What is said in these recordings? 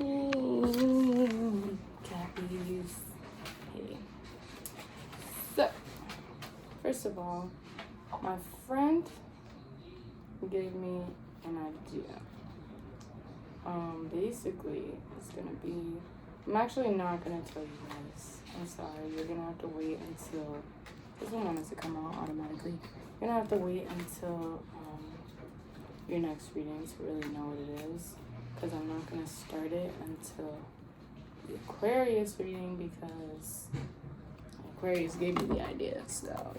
Ooh, Cappies. Hey. So, first of all, my friend gave me an idea. Basically, it's gonna be. I'm actually not gonna tell you guys. I'm sorry. You're gonna have to wait until. This one wanted to come out automatically. You're gonna have to wait until your next reading to really know what it is, because I'm not gonna start it until the Aquarius reading, because Aquarius gave me the idea. So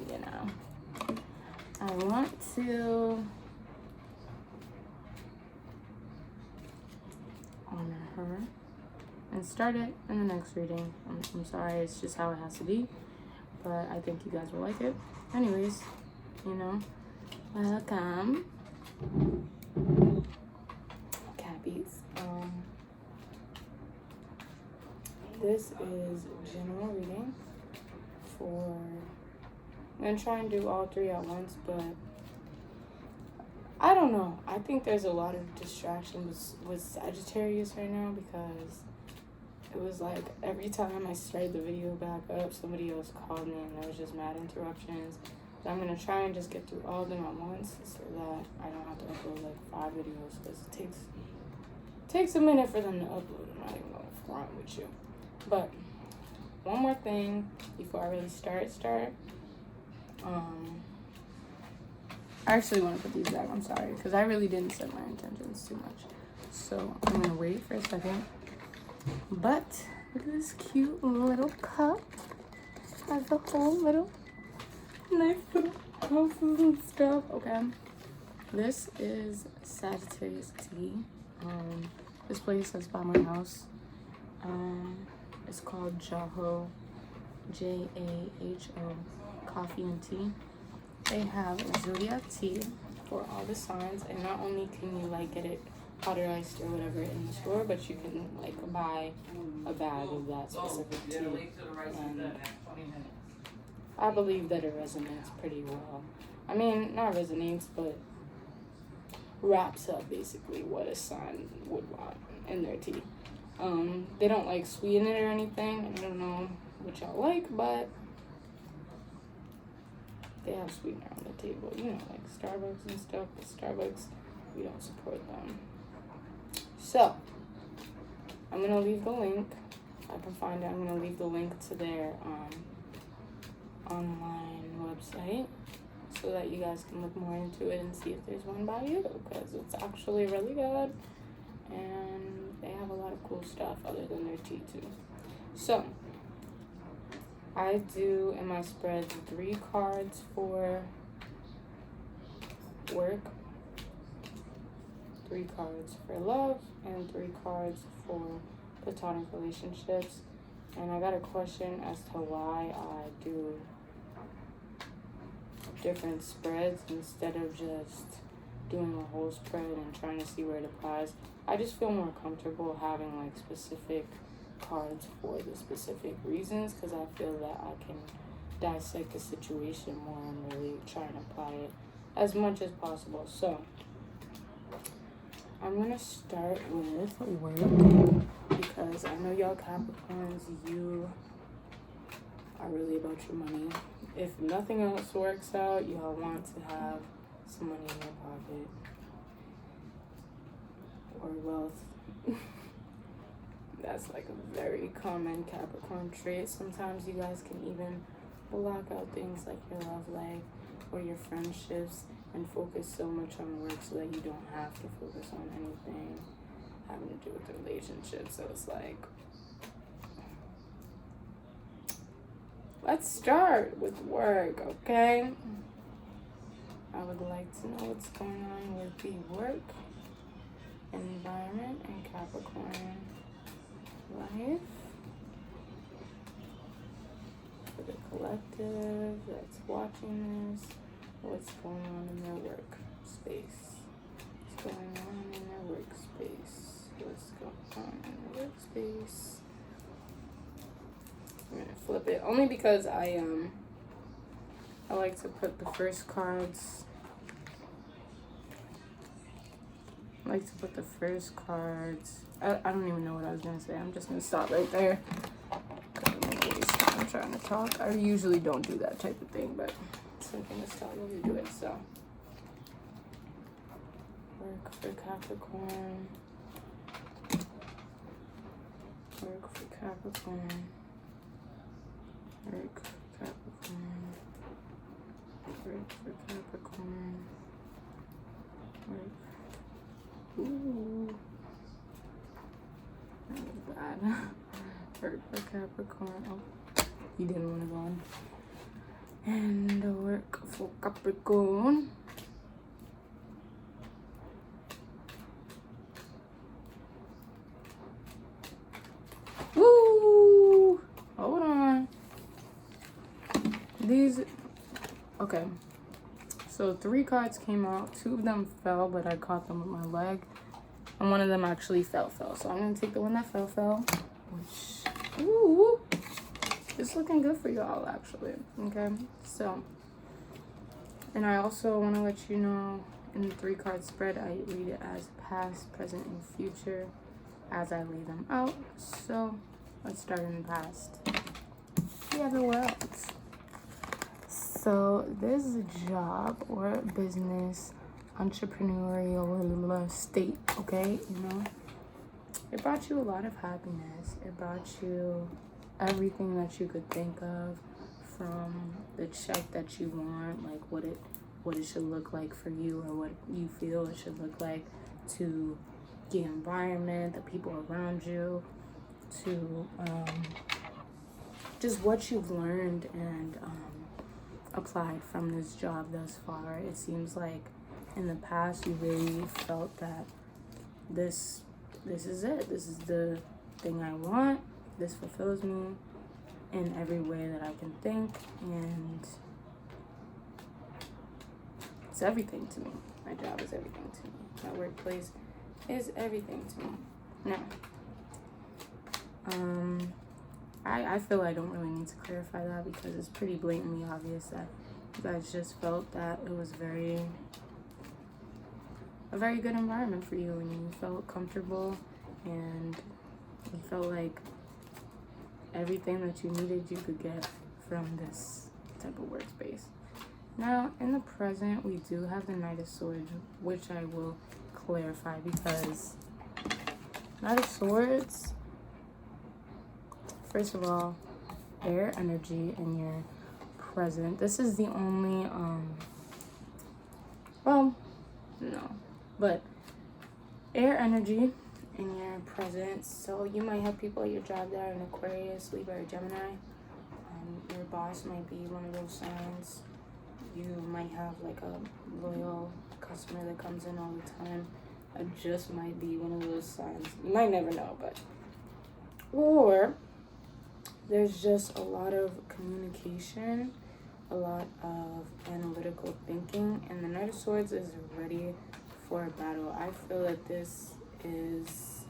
I want to honor her and start it in the next reading. I'm sorry, it's just how it has to be, but I think you guys will like it. Anyways, welcome, Cappies. This is general reading for. I'm gonna try and do all three at once, but I don't know. I think there's a lot of distractions with Sagittarius right now, because it was like every time I started the video back up, somebody else called me and there was just mad interruptions. So I'm gonna try and just get through all of them at once so that I don't have to upload like 5 videos, because it takes a minute for them to upload. I'm not even gonna front with you. But one more thing before I really start. I actually want to put these back. I'm sorry, because I really didn't set my intentions too much. So I'm gonna wait for a second. But look at this cute little cup. Has the whole little nice little houses and stuff. Okay. This is Sagittarius tea. This place that's by my house. It's called Jaho, Jaho Coffee and Tea. They have zodiac tea for all the signs, and not only can you like get it powderized or whatever in the store, but you can like buy a bag of that specific tea. And I believe that it resonates pretty well. I mean, not resonates, but wraps up basically what a sign would want in their tea. They don't like sweeten it or anything. I don't know what y'all like, but they have sweetener on the table, like Starbucks and stuff. But Starbucks, we don't support them. So I'm gonna leave the link. I can find it. I'm gonna leave the link to their online website so that you guys can look more into it and see if there's one by you, because it's actually really good and they have a lot of cool stuff other than their tea too. So I do in my spreads 3 cards for work, 3 cards for love, and 3 cards for platonic relationships. And I got a question as to why I do different spreads instead of just doing a whole spread and trying to see where it applies. I just feel more comfortable having like specific cards for the specific reasons, because I feel that I can dissect the situation more and really try and apply it as much as possible. So I'm gonna start with work, because I know y'all Capricorns, you are really about your money. If nothing else works out, y'all want to have some money in your pocket or wealth. That's like a very common Capricorn trait. Sometimes you guys can even block out things like your love life or your friendships and focus so much on work so that you don't have to focus on anything having to do with the relationship. So it's like, let's start with work, okay? I would like to know what's going on with the work environment and Capricorn life for the collective that's watching this. What's going on in their work space? What's going on in their workspace? What's going on in their workspace? I'm gonna flip it only because I like to put the first cards. I like to put the first cards I don't even know what I was gonna say. I'm just gonna stop right there. I'm trying to talk. I usually don't do that type of thing, but something is telling me to do it, so. Work for Capricorn. Work for Capricorn. Work for Capricorn. Work for Capricorn. Work. Ooh. That was bad. Work for Capricorn. Oh, you didn't want to go on. And work for Capricorn. Woo! Hold on. These, okay. So 3 cards came out. 2 of them fell, but I caught them with my leg. And one of them actually fell. So I'm going to take the one that fell. Which, ooh, it's looking good for y'all, actually. Okay, so, and I also want to let you know, in the 3-card spread, I read it as past, present, and future as I lay them out. So let's start in the past. We have the world. So this is a job or a business, entrepreneurial state, okay? You know, it brought you a lot of happiness. It brought you everything that you could think of, from the check that you want, like what it should look like for you, or what you feel it should look like, to the environment, the people around you, to just what you've learned and applied from this job thus far. It seems like in the past you really felt that this is it. This is the thing I want. This fulfills me in every way that I can think, and it's everything to me. My job is everything to me. My workplace is everything to me. Now, I feel I don't really need to clarify that, because it's pretty blatantly obvious that you guys just felt that it was a very good environment for you, and you felt comfortable, and you felt like everything that you needed you could get from this type of workspace. Now, in the present, we do have the Knight of Swords, which I will clarify, because Knight of Swords, first of all, air energy in your present. This is the only, well, no, but air energy in your present. So you might have people at your job that are an Aquarius, Libra, or Gemini. Your boss might be one of those signs. You might have like a loyal customer that comes in all the time. It just might be one of those signs. You might never know, but, or there's just a lot of communication, a lot of analytical thinking, and the Knight of Swords is ready for a battle. I feel that this is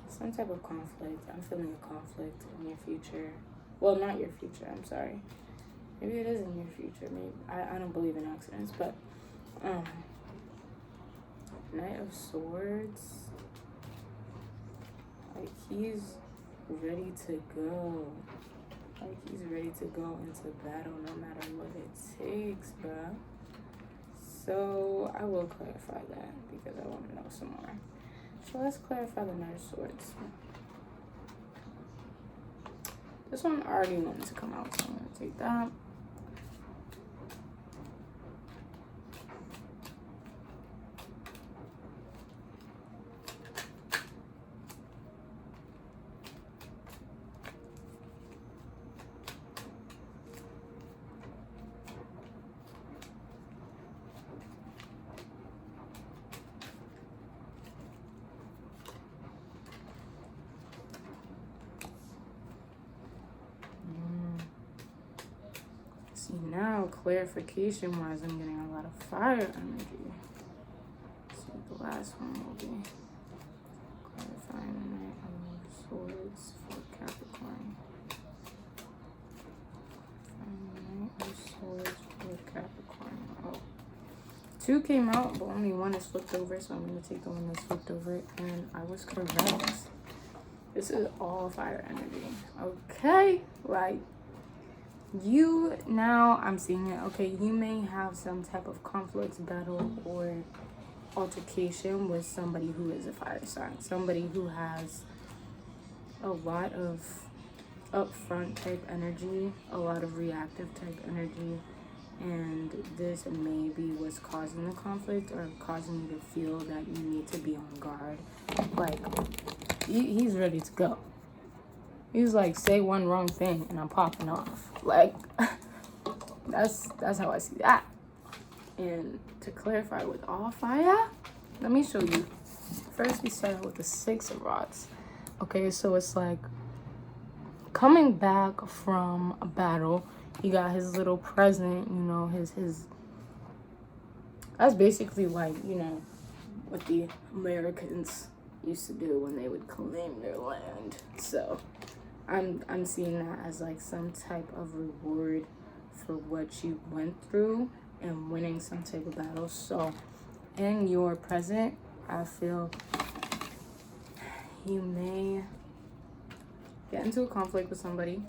some type of conflict. I'm feeling a conflict in your future. Well, not your future, I'm sorry. Maybe it is in your future. Maybe I don't believe in accidents, but Knight of Swords, like, he's ready to go. Like, he's ready to go into battle no matter what it takes, bruh. So I will clarify that, because I want to know some more. So let's clarify the Knight of Swords. This one already wanted to come out, so I'm going to take that. See, now clarification wise, I'm getting a lot of fire energy. Let's see what the last one will be. Clarifying the Knight of Swords for Capricorn. Clarifying the Knight of Swords for Capricorn. Oh, Two came out, but only one is flipped over, so I'm going to take the one that's flipped over, and I was correct. This is all fire energy. Okay, like, you, now I'm seeing it. Okay, you may have some type of conflict, battle, or altercation with somebody who is a fire sign. Somebody who has a lot of upfront type energy, a lot of reactive type energy. And this may be what's causing the conflict or causing you to feel that you need to be on guard. Like, he's ready to go. He's like, say one wrong thing and I'm popping off. Like, that's how I see that. And to clarify with all fire, let me show you. First, we start with the Six of Rods. Okay, so it's like coming back from a battle. He got his little present, you know, his that's basically like, you know, what the Americans used to do when they would claim their land. So I'm seeing that as like some type of reward for what you went through and winning some type of battle. So in your present, I feel you may get into a conflict with somebody,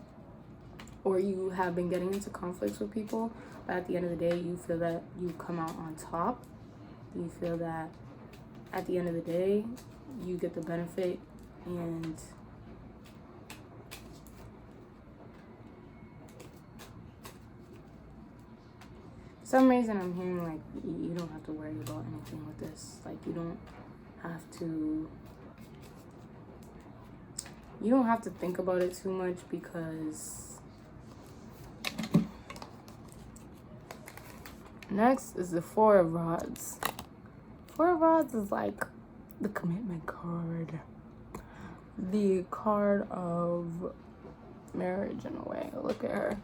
or you have been getting into conflicts with people, but at the end of the day, you feel that you come out on top. You feel that at the end of the day, you get the benefit, and for some reason I'm hearing like you don't have to worry about anything with this. Like, you don't have to think about it too much, because next is the Four of Rods. Four of Rods is like the commitment card. The card of marriage in a way. Look at her.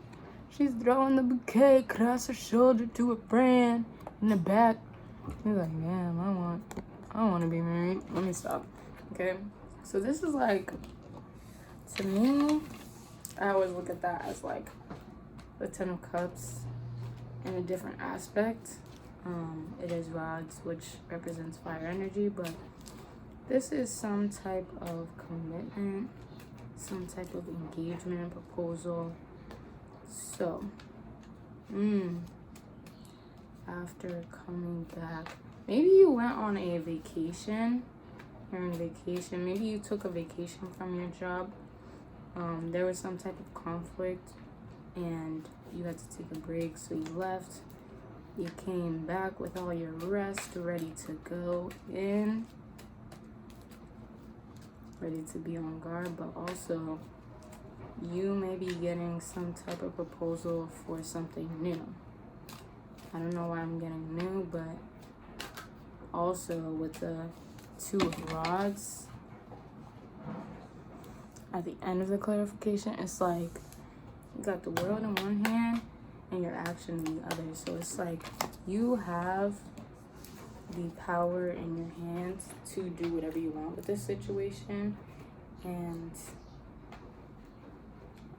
She's throwing the bouquet across her shoulder to her friend in the back. She's like, damn, I want to be married. Let me stop. Okay. So this is like, to me, I always look at that as like the Ten of Cups in a different aspect. It is rods, which represents fire energy, but this is some type of commitment, some type of engagement, proposal. So, after coming back, maybe you went on a vacation. You're on vacation. Maybe you took a vacation from your job. There was some type of conflict and you had to take a break, so you left. You came back with all your rest, ready to go in, ready to be on guard, but also you may be getting some type of proposal for something new. I don't know why I'm getting new, but also with the Two of Rods, at the end of the clarification, it's like you got the world in one hand and your action in the other. So it's like you have the power in your hands to do whatever you want with this situation, and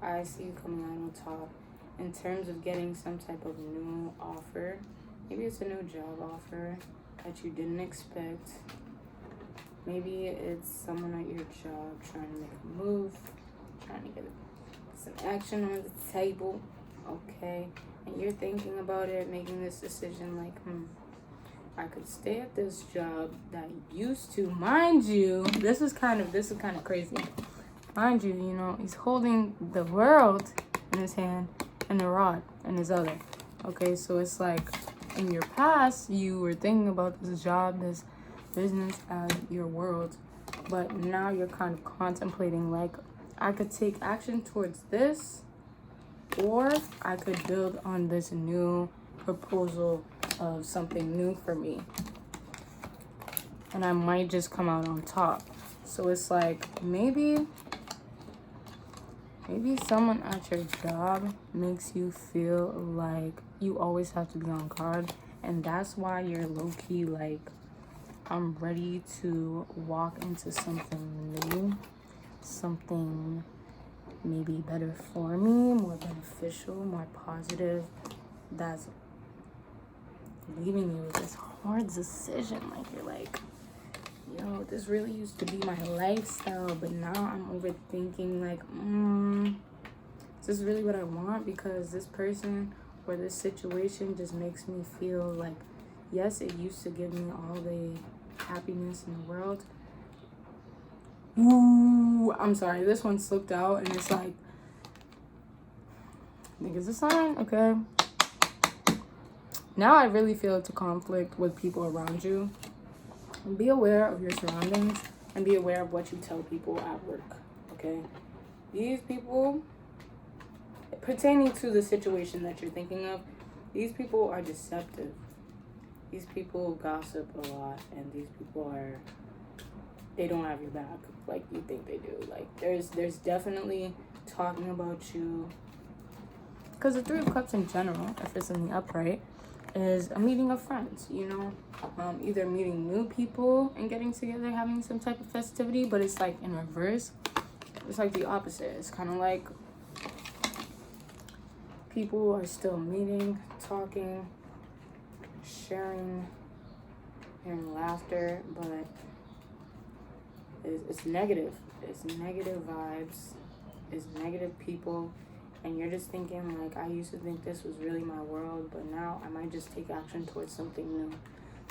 I see you coming out on top in terms of getting some type of new offer. Maybe it's a new job offer that you didn't expect. Maybe it's someone at your job trying to make a move, trying to get some action on the table, okay? And you're thinking about it, making this decision like, I could stay at this job that used to, mind you, this is kind of crazy. Mind you, you know, he's holding the world in his hand and the rod in his other. Okay, so it's like in your past, you were thinking about this job, this business as your world, but now you're kind of contemplating like, I could take action towards this, or I could build on this new proposal of something new for me, and I might just come out on top. So it's like maybe someone at your job makes you feel like you always have to be on guard, and that's why you're low-key like, I'm ready to walk into something new, something maybe better for me, more beneficial, more positive, that's leaving you with this hard decision. Like, you're like, yo, this really used to be my lifestyle, but now I'm overthinking, like, is this really what I want? Because this person or this situation just makes me feel like, yes, it used to give me all the happiness in the world. Ooh, I'm sorry, this one slipped out, and it's like, I think it's a sign, okay? Now I really feel it's a conflict with people around you. Be aware of your surroundings and be aware of what you tell people at work, okay? These people, pertaining to the situation that you're thinking of, these people are deceptive. These people gossip a lot, and these people they don't have your back like you think they do. Like, there's definitely talking about you. Because the Three of Cups in general, if it's in the upright, is a meeting of friends, you know? Either meeting new people and getting together, having some type of festivity, but it's like in reverse. It's like the opposite. It's kind of like people are still meeting, talking, sharing, hearing laughter, but it's negative. It's negative vibes. It's negative people. And you're just thinking, like, I used to think this was really my world, but now I might just take action towards something new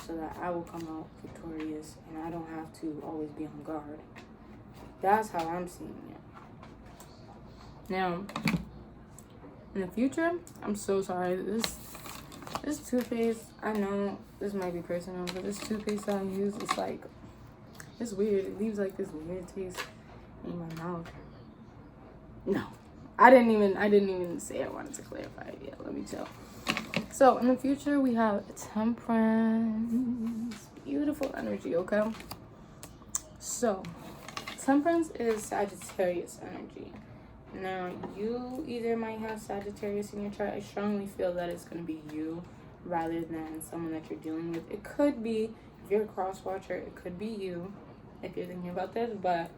so that I will come out victorious and I don't have to always be on guard. That's how I'm seeing it. Now, in the future, I'm so sorry. This toothpaste, I know this might be personal, but this toothpaste that I use, it's like, it's weird. It leaves like this weird taste in my mouth. No. I didn't even say I wanted to clarify it yet. Let me tell. So in the future we have Temperance. Beautiful energy, okay? So Temperance is Sagittarius energy. Now you either might have Sagittarius in your chart. I strongly feel that it's gonna be you rather than someone that you're dealing with. It could be, if you're a cross watcher, it could be you if you're thinking about this, but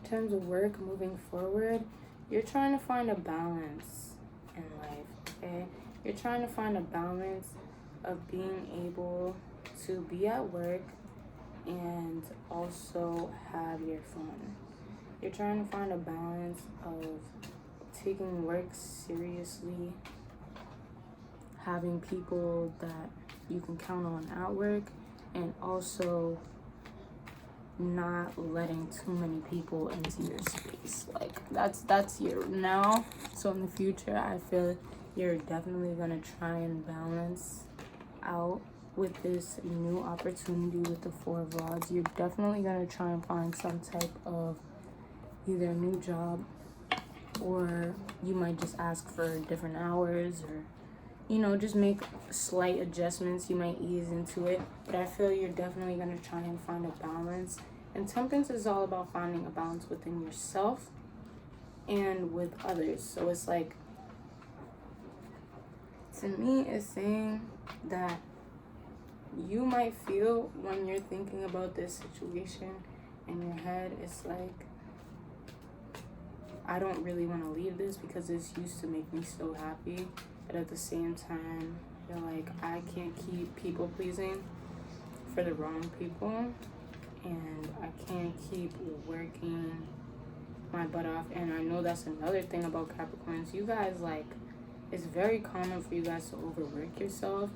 in terms of work moving forward, you're trying to find a balance in life, okay? You're trying to find a balance of being able to be at work and also have your fun. You're trying to find a balance of taking work seriously, having people that you can count on at work, and also not letting too many people into your space. Like, that's your now. So in the future, I feel you're definitely gonna try and balance out with this new opportunity with the Four of Rods. You're definitely gonna try and find some type of either a new job, or you might just ask for different hours, or you know, just make slight adjustments. You might ease into it, but I feel you're definitely going to try and find a balance. And Temperance is all about finding a balance within yourself and with others. So it's like, to me, it's saying that you might feel when you're thinking about this situation in your head, it's like, I don't really want to leave this because this used to make me so happy. But at the same time, you're like, I can't keep people pleasing for the wrong people, and I can't keep working my butt off. And I know that's another thing about Capricorns. You guys, like, it's very common for you guys to overwork yourself.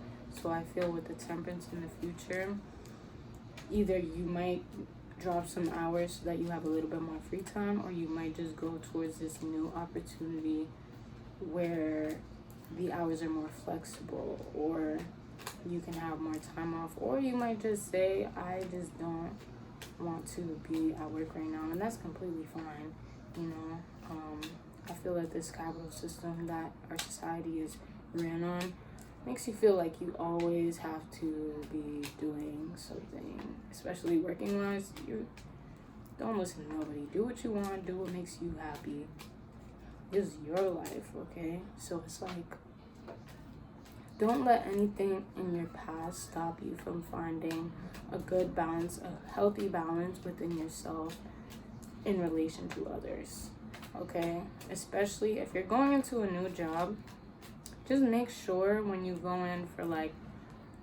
So I feel with the Temperance in the future, either you might drop some hours so that you have a little bit more free time, or you might just go towards this new opportunity where the hours are more flexible, or you can have more time off, or you might just say, I just don't want to be at work right now, and that's completely fine. You know, I feel like this capital system that our society is ran on makes you feel like you always have to be doing something, especially working wise. You don't listen to nobody. Do what you want, do what makes you happy. This is your life, okay? So it's like, don't let anything in your past stop you from finding a good balance, a healthy balance within yourself in relation to others, okay? Especially if you're going into a new job, just make sure when you go in for like,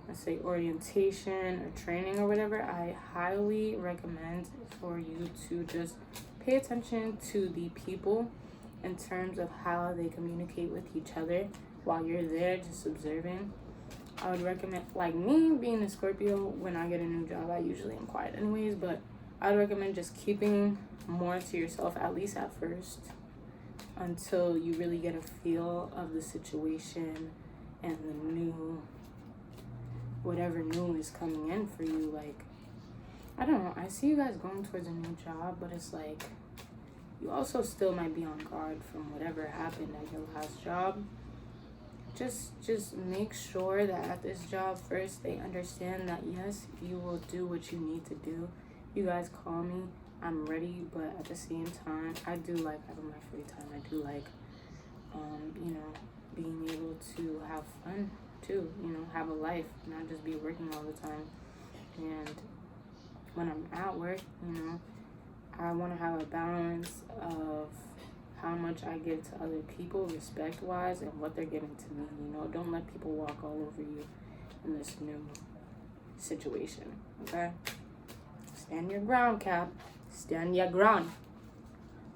let's say orientation or training or whatever, I highly recommend for you to just pay attention to the people in terms of how they communicate with each other while you're there just observing. I would recommend, like me being a Scorpio, when I get a new job, I usually am quiet anyways, but I would recommend just keeping more to yourself, at least at first, until you really get a feel of the situation and the new, whatever new is coming in for you. Like, I don't know, I see you guys going towards a new job, but it's like, you also still might be on guard from whatever happened at your last job. Just make sure that at this job first they understand that yes, you will do what you need to do. You guys call me, I'm ready, but at the same time, I do like having my free time. I do like, you know, being able to have fun too, you know, have a life, not just be working all the time. And when I'm at work, you know, I want to have a balance of how much I give to other people respect-wise and what they're giving to me. You know, don't let people walk all over you in this new situation, okay? Stand your ground, Cap. Stand your ground.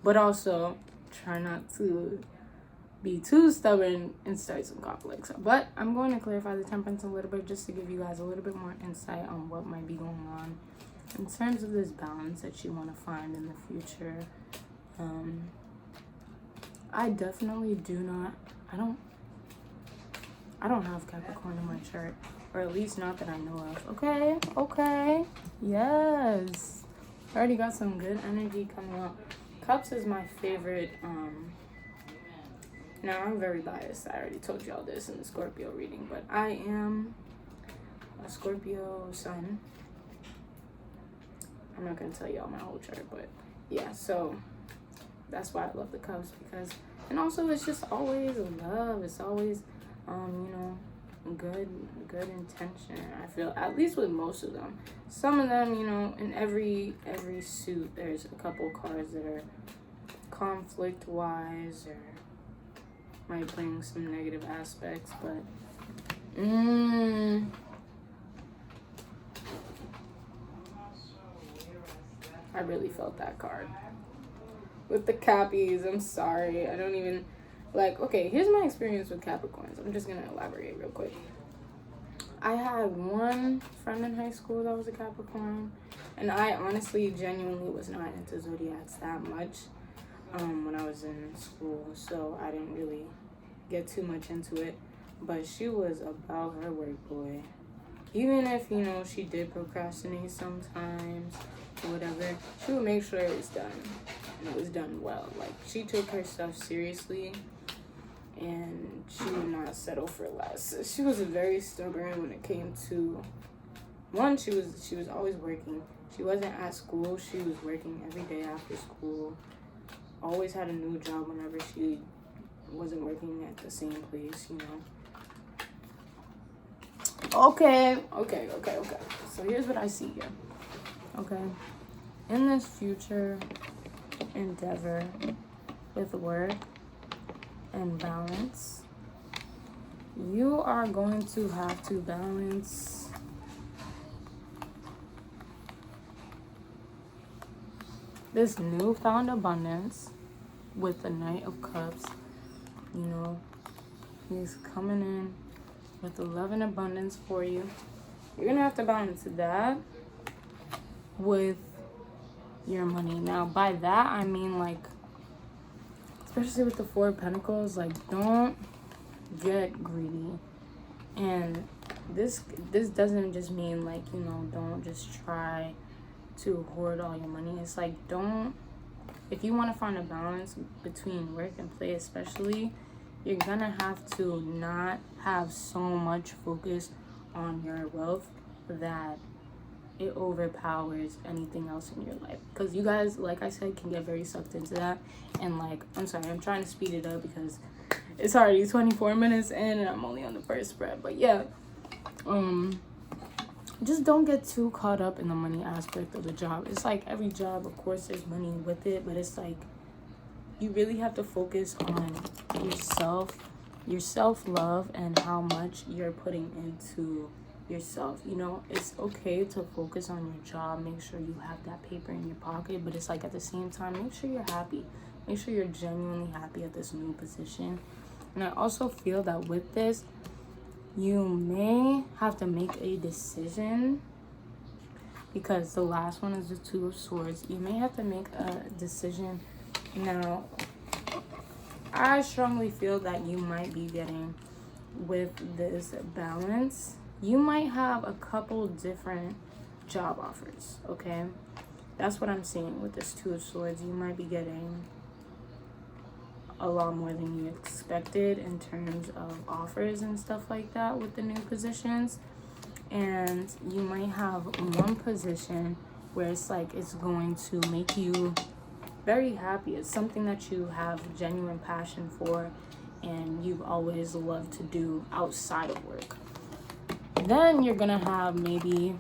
But also, try not to be too stubborn and start some conflicts. But I'm going to clarify the temperance a little bit just to give you guys a little bit more insight on what might be going on in terms of this balance that you want to find in the future. I definitely do not, I don't have Capricorn in my chart, or at least not that I know of. Okay, yes. I already got some good energy coming up. Cups is my favorite. Now I'm very biased. I already told y'all this in the Scorpio reading, but I am a Scorpio sun. I'm not gonna tell y'all my whole chart, but yeah, so that's why I love the Cups, because, and also it's just always love. It's always, you know, good intention. I feel, at least with most of them. Some of them, you know, in every suit, there's a couple cards that are conflict wise or might bring some negative aspects, but I really felt that card with the Cappies. I'm sorry, I don't even like, okay, here's my experience with Capricorns. I'm just gonna elaborate real quick. I had one friend in high school that was a Capricorn, and I honestly genuinely was not into zodiacs that much when I was in school, so I didn't really get too much into it. But she was about her work, boy. Even if, you know, she did procrastinate sometimes or whatever, she would make sure it was done, and it was done well. Like, she took her stuff seriously, and she would not settle for less. She was very stubborn when it came to, one, she was always working. She wasn't at school, she was working every day after school. Always had a new job whenever she wasn't working at the same place, you know. Okay. So here's what I see here. Okay. In this future endeavor with work and balance, you are going to have to balance this newfound abundance with the Knight of Cups. You know, he's coming in with the love and abundance for you. You're gonna have to balance that with your money. Now, by that I mean, like, especially with the Four of Pentacles, like, don't get greedy. And this doesn't just mean, like, you know, don't just try to hoard all your money. It's like, don't, if you want to find a balance between work and play especially, you're gonna have to not have so much focus on your wealth that it overpowers anything else in your life. Because you guys, like I said, can get very sucked into that. And, like, I'm sorry, I'm trying to speed it up because it's already 24 minutes in and I'm only on the first spread. But yeah, just don't get too caught up in the money aspect of the job. It's like every job, of course, there's money with it, but it's like you really have to focus on yourself, your self-love and how much you're putting into yourself. You know, it's okay to focus on your job, make sure you have that paper in your pocket, but it's like at the same time, make sure you're happy. Make sure you're genuinely happy at this new position. And I also feel that with this, you may have to make a decision, because the last one is the Two of Swords. You may have to make a decision. Now, I strongly feel that you might be getting, with this balance, you might have a couple different job offers, okay? That's what I'm seeing with this Two of Swords. You might be getting a lot more than you expected in terms of offers and stuff like that with the new positions. And you might have one position where it's like it's going to make you very happy. It's something that you have genuine passion for and you've always loved to do outside of work. Then you're gonna have maybe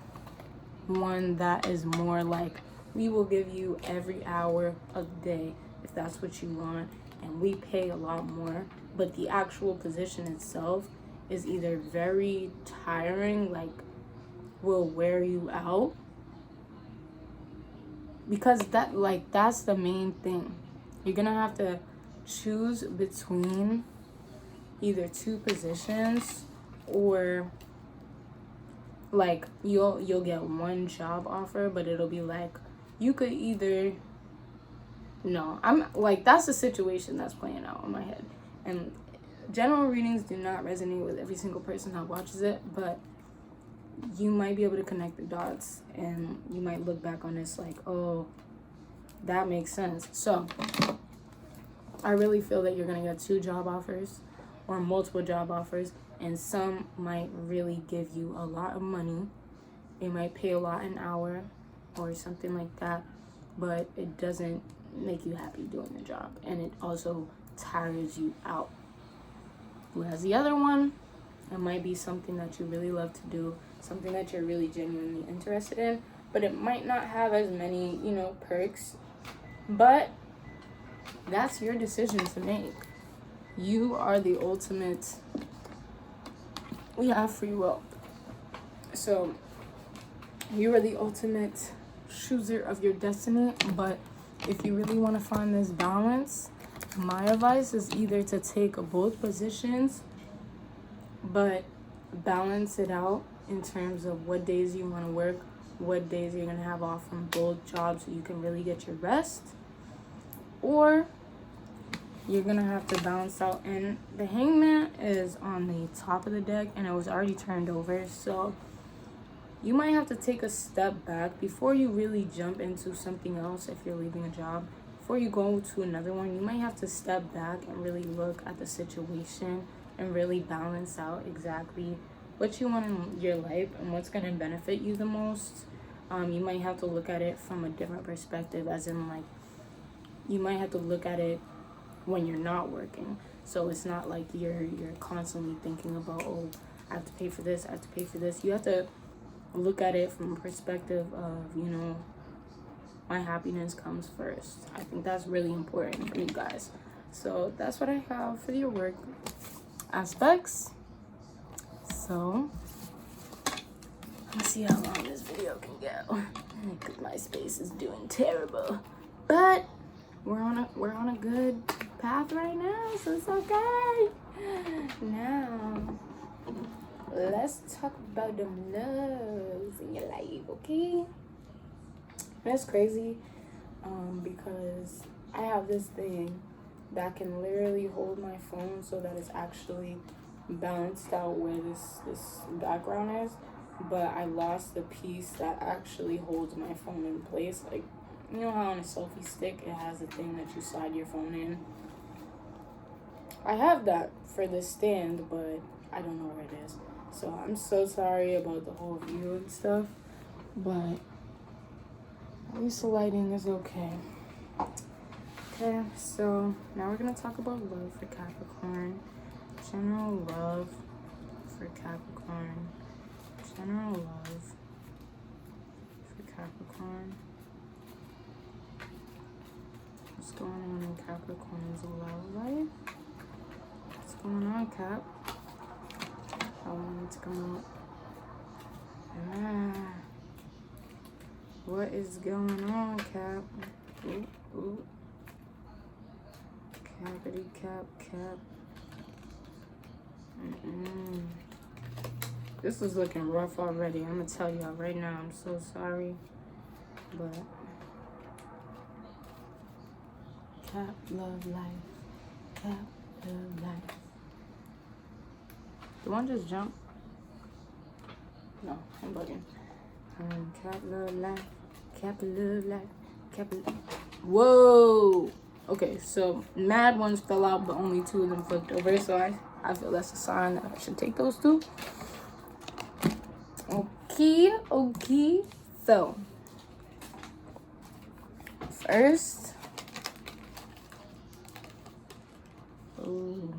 one that is more like, we will give you every hour of the day if that's what you want, and we pay a lot more, but the actual position itself is either very tiring, like will wear you out, because that's the main thing. You're gonna have to choose between either two positions, or like you'll get one job offer, but it'll be like you could either, no, I'm like, that's the situation that's playing out in my head. And general readings do not resonate with every single person that watches it, but you might be able to connect the dots and you might look back on this like, oh, that makes sense. So I really feel that you're gonna get two job offers or multiple job offers, and some might really give you a lot of money. It might pay a lot an hour or something like that, but it doesn't make you happy doing the job, and it also tires you out. Whereas the other one, it might be something that you really love to do, something that you're really genuinely interested in, but it might not have as many, you know, perks. But that's your decision to make. You are the ultimate. We have free will. So you are the ultimate chooser of your destiny. But if you really want to find this balance, my advice is either to take both positions, but balance it out in terms of what days you want to work, what days you're going to have off from both jobs so you can really get your rest. Or you're going to have to balance out. And the Hangman is on the top of the deck, and it was already turned over. So you might have to take a step back before you really jump into something else. If you're leaving a job, before you go to another one, you might have to step back and really look at the situation and really balance out exactly what you want in your life and what's going to benefit you the most. You might have to look at it from a different perspective, as in like, you might have to look at it when you're not working. So it's not like you're constantly thinking about, oh, I have to pay for this, I have to pay for this. You have to look at it from a perspective of, you know, my happiness comes first. I think that's really important for you guys. So that's what I have for your work aspects. So let's see how long this video can go, because my space is doing terrible. But we're on a good path right now, so it's okay. Now let's talk about the loves in your life, okay? That's crazy, because I have this thing that can literally hold my phone so that it's actually balanced out where this background is, but I lost the piece that actually holds my phone in place. Like, you know how on a selfie stick it has a thing that you slide your phone in? I have that for the stand, but I don't know where it is. So I'm so sorry about the whole view and stuff, but at least the lighting is okay. Okay, so now we're gonna talk about love for Capricorn. General love for Capricorn. General love for Capricorn. What's going on in Capricorn's love life? What's going on, Cap. I want it to come out. Ah. What is going on, Cap? Ooh, ooh. Cappity Cap, Cap. This is looking rough already. I'm gonna tell y'all right now. I'm so sorry, but Cap, love, life. Cap, love, life. The one just jump? No, I'm bugging. Cap, love, life. Cap, love, life. Cap, love. Whoa. Okay, so mad ones fell out, but only 2 of them flipped over. So I feel that's a sign that I should take those 2. Okay. So, first, ooh.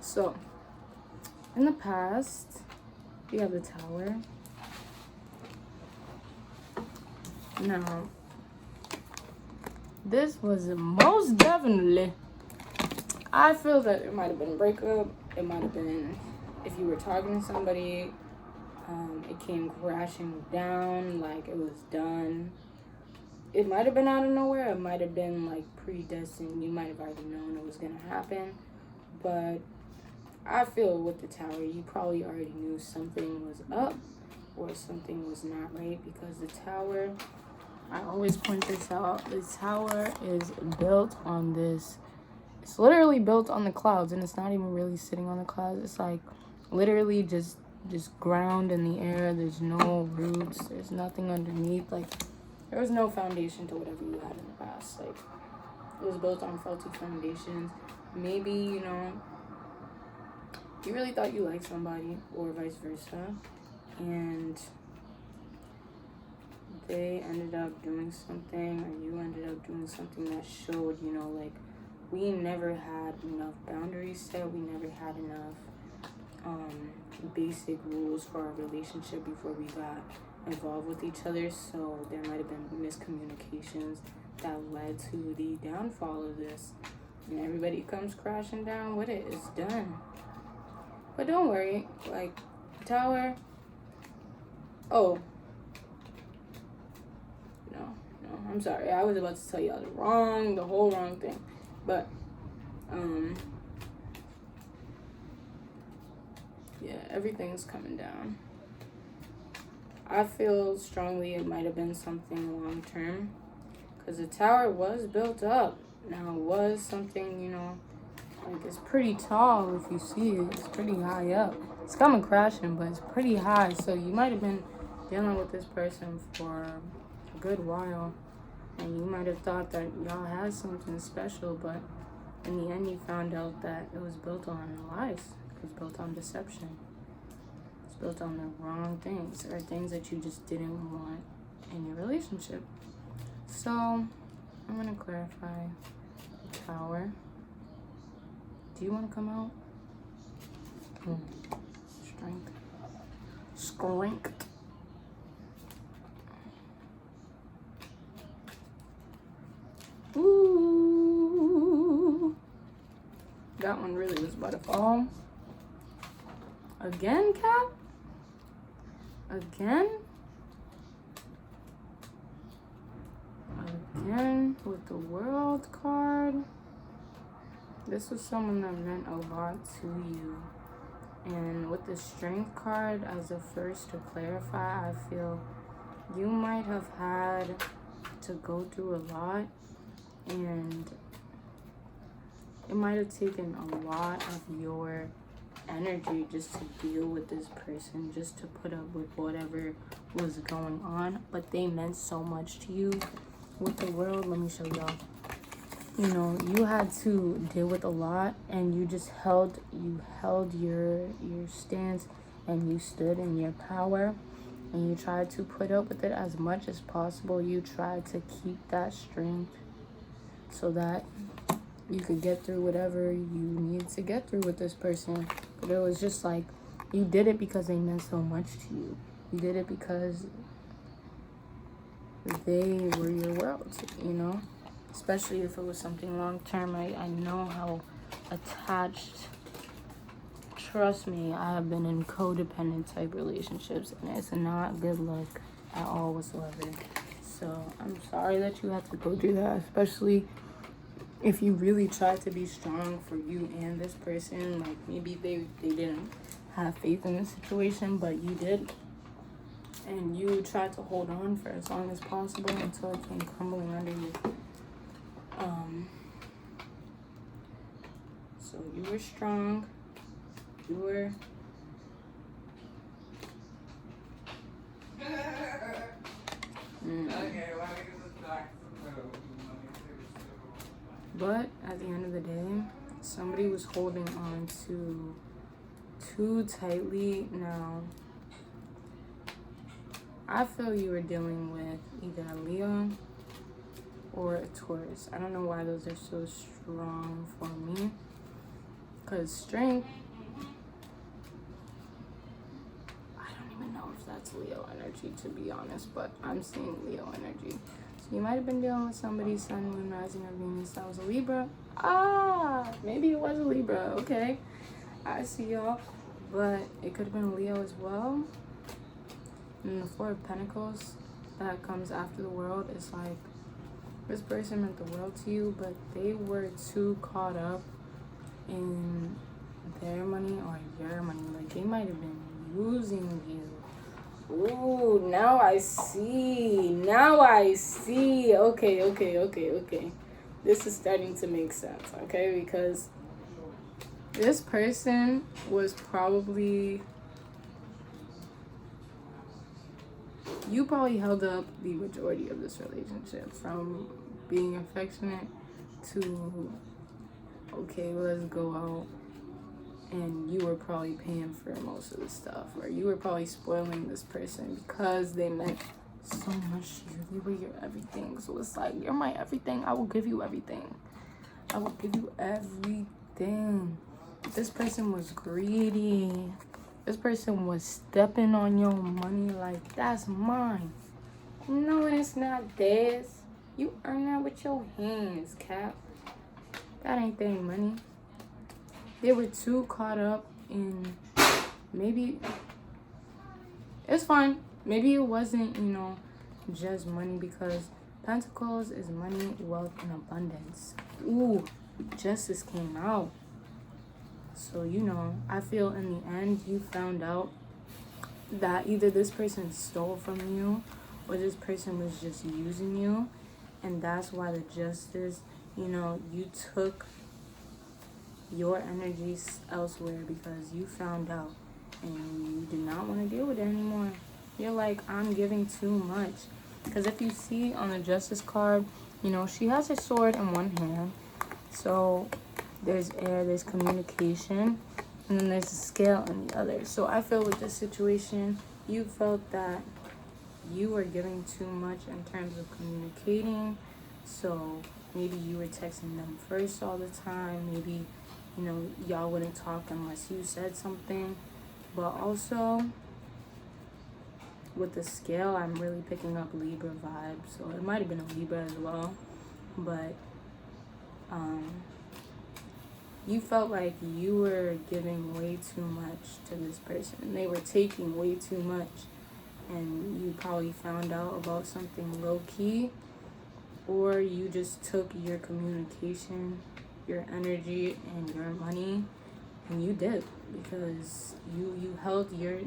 So, in the past, we have the Tower. Now, this was most definitely, I feel that it might have been a breakup. It might have been if you were talking to somebody, it came crashing down, like it was done. It might have been out of nowhere. It might have been like predestined. You might have already known it was going to happen. But I feel with the Tower, you probably already knew something was up or something was not right, because the Tower, I always point this out, the Tower is built on this, it's literally built on the clouds, and it's not even really sitting on the clouds. It's like literally just ground in the air. There's no roots, there's nothing underneath. Like, there was no foundation to whatever you had in the past. Like, it was built on faulty foundations. Maybe, you know, you really thought you liked somebody, or vice versa, and they ended up doing something, or you ended up doing something that showed, you know, like, we never had enough boundaries set. We never had enough basic rules for our relationship before we got involved with each other. So there might have been miscommunications that led to the downfall of this. And everybody comes crashing down with it. It's done. But don't worry. Like, Tower. Oh. No, I'm sorry. I was about to tell y'all the whole wrong thing. But, yeah, everything's coming down. I feel strongly it might have been something long term, because the Tower was built up. Now, it was something, you know, like, it's pretty tall if you see it. It's pretty high up. It's coming crashing, but it's pretty high. So you might have been dealing with this person for a good while, and you might have thought that y'all had something special, but in the end you found out that it was built on lies. It was built on deception. It's built on the wrong things, or things that you just didn't want in your relationship. So I'm gonna clarify the Tower. Do you want to come out? Strength. Ooh. That one really was about to fall. Again, Cap? Again with the World card. This was someone that meant a lot to you. And with the Strength card as a first to clarify, I feel you might have had to go through a lot, and it might have taken a lot of your energy just to deal with this person, just to put up with whatever was going on. But they meant so much to you. With the World, let me show y'all. You know, you had to deal with a lot, and you just held your stance, and you stood in your power, and you tried to put up with it as much as possible. You tried to keep that strength so that you could get through whatever you needed to get through with this person. But it was just like, you did it because they meant so much to you. You did it because they were your world, you know? Especially if it was something long term. I know how attached, trust me, I have been in codependent type relationships, and it's not good luck at all whatsoever. So I'm sorry that you had to go through that, especially if you really tried to be strong for you and this person. Like, maybe they didn't have faith in the situation, but you did. And you tried to hold on for as long as possible until it came crumbling under you. So you were strong. You were... But at the end of the day, somebody was holding on to too tightly. Now, I feel you were dealing with either a Leo or a Taurus. I don't know why those are so strong for me. Because strength, I don't even know if that's Leo energy, to be honest, but I'm seeing Leo energy. So you might have been dealing with somebody's sun, moon, rising, or Venus that was a Libra. Maybe it was a Libra. Okay, I see y'all. But it could have been a Leo as well. And the Four of Pentacles that comes after the world is like, this person meant the world to you, but they were too caught up in their money or your money. Like, they might have been using you. Ooh, now I see. Okay. This is starting to make sense, okay? Because this person was probably... You probably held up the majority of this relationship, from being affectionate to, okay, let's go out, and you were probably paying for most of the stuff, or you were probably spoiling this person because they meant so much to you. They were your everything. So it's like, you're my everything. I will give you everything. I will give you everything. This person was greedy. This person was stepping on your money like, that's mine. No, it's not theirs. You earn that with your hands, Cap. That ain't their money. They were too caught up in, maybe, it's fine. Maybe it wasn't, just money, because Pentacles is money, wealth, and abundance. Ooh, Justice came out. So, I feel in the end you found out that either this person stole from you or this person was just using you. And that's why the Justice, you took your energies elsewhere because you found out and you did not want to deal with it anymore. You're like, I'm giving too much. Because if you see on the Justice card, she has a sword in one hand. So there's air, there's communication, and then there's a scale in the other. So I feel with this situation, you felt that you were giving too much in terms of communicating. So maybe you were texting them first all the time. Maybe, y'all wouldn't talk unless you said something. But also, with the scale, I'm really picking up Libra vibes. So it might have been a Libra as well. But, you felt like you were giving way too much to this person. They were taking way too much. And you probably found out about something low-key. Or you just took your communication, your energy, and your money. And you did. Because you held your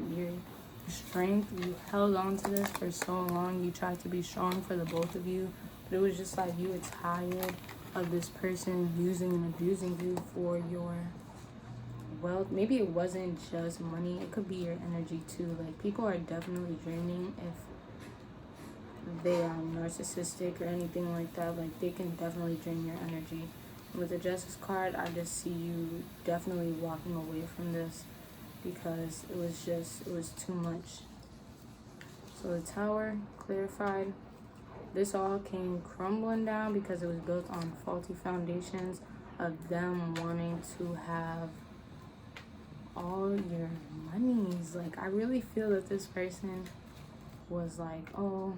strength. You held on to this for so long. You tried to be strong for the both of you. But it was just like you were tired of this person using and abusing you for your wealth. Maybe it wasn't just money. It could be your energy too. Like, people are definitely draining if they are narcissistic or anything like that. Like, they can definitely drain your energy. With the Justice card, I just see you definitely walking away from this because it was too much. So the Tower clarified. This all came crumbling down because it was built on faulty foundations of them wanting to have all your monies. Like, I really feel that this person was like, oh,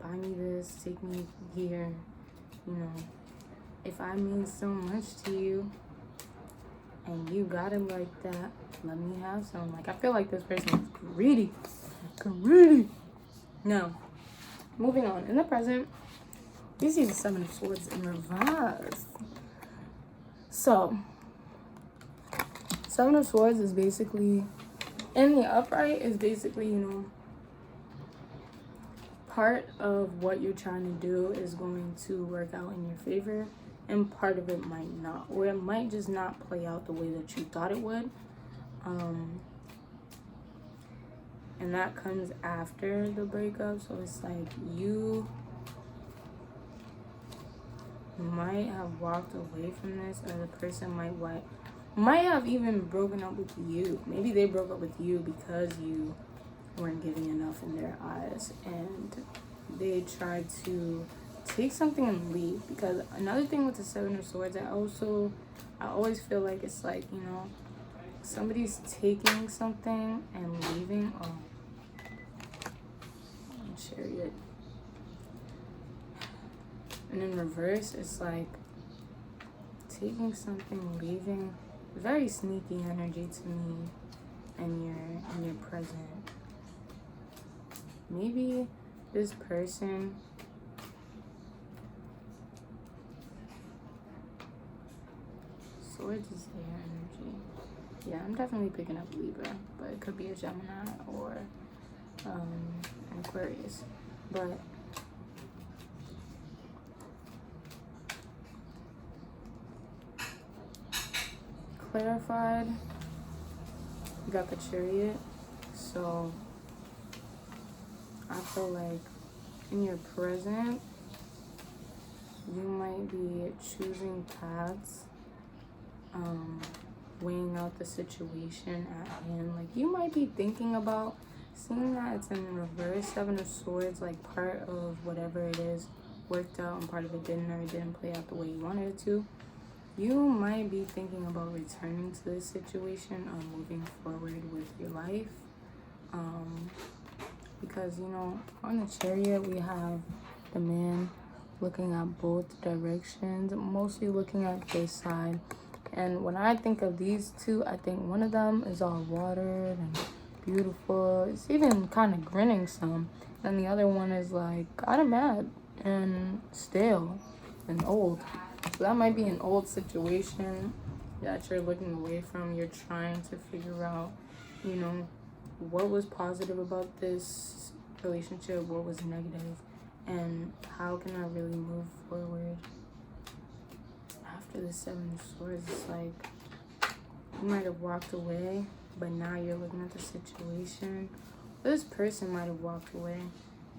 buy me this, take me here. You know, if I mean so much to you and you got it like that, let me have some. Like, I feel like this person is greedy. Greedy. Now, moving on. In the present, you see the Seven of Swords in reverse. So, Seven of Swords is basically, in the upright, is basically, you know, part of what you're trying to do is going to work out in your favor, and part of it might not, or it might just not play out the way that you thought it would. And that comes after the breakup. So it's like you might have walked away from this, or the person might have even broken up with you. Maybe they broke up with you because you weren't giving enough in their eyes, and they tried to take something and leave. Because another thing with the Seven of Swords, I always feel like it's like, you know, somebody's taking something and leaving. Oh, Chariot. And in reverse, it's like taking something, leaving. Very sneaky energy to me in your present. Maybe this person Swords is air energy. Yeah, I'm definitely picking up Libra, but it could be a Gemini or an Aquarius. But clarified, you got the Chariot. So I feel like in your present, you might be choosing paths, weighing out the situation at hand. Like, you might be thinking about, seeing that it's in reverse, Seven of Swords, like part of whatever it is worked out and part of it didn't, or it didn't play out the way you wanted it to. You might be thinking about returning to this situation or moving forward with your life. Because, you know, on the Chariot, we have the man looking at both directions, mostly looking at this side. And when I think of these two, I think one of them is all watered and beautiful. It's even kind of grinning some. And the other one is like kind of mad and stale and old. So that might be an old situation that you're looking away from. You're trying to figure out, you know, what was positive about this relationship, what was negative, and how can I really move forward. After the Seven of Swords, it's like you might have walked away, but now you're looking at the situation. This person might have walked away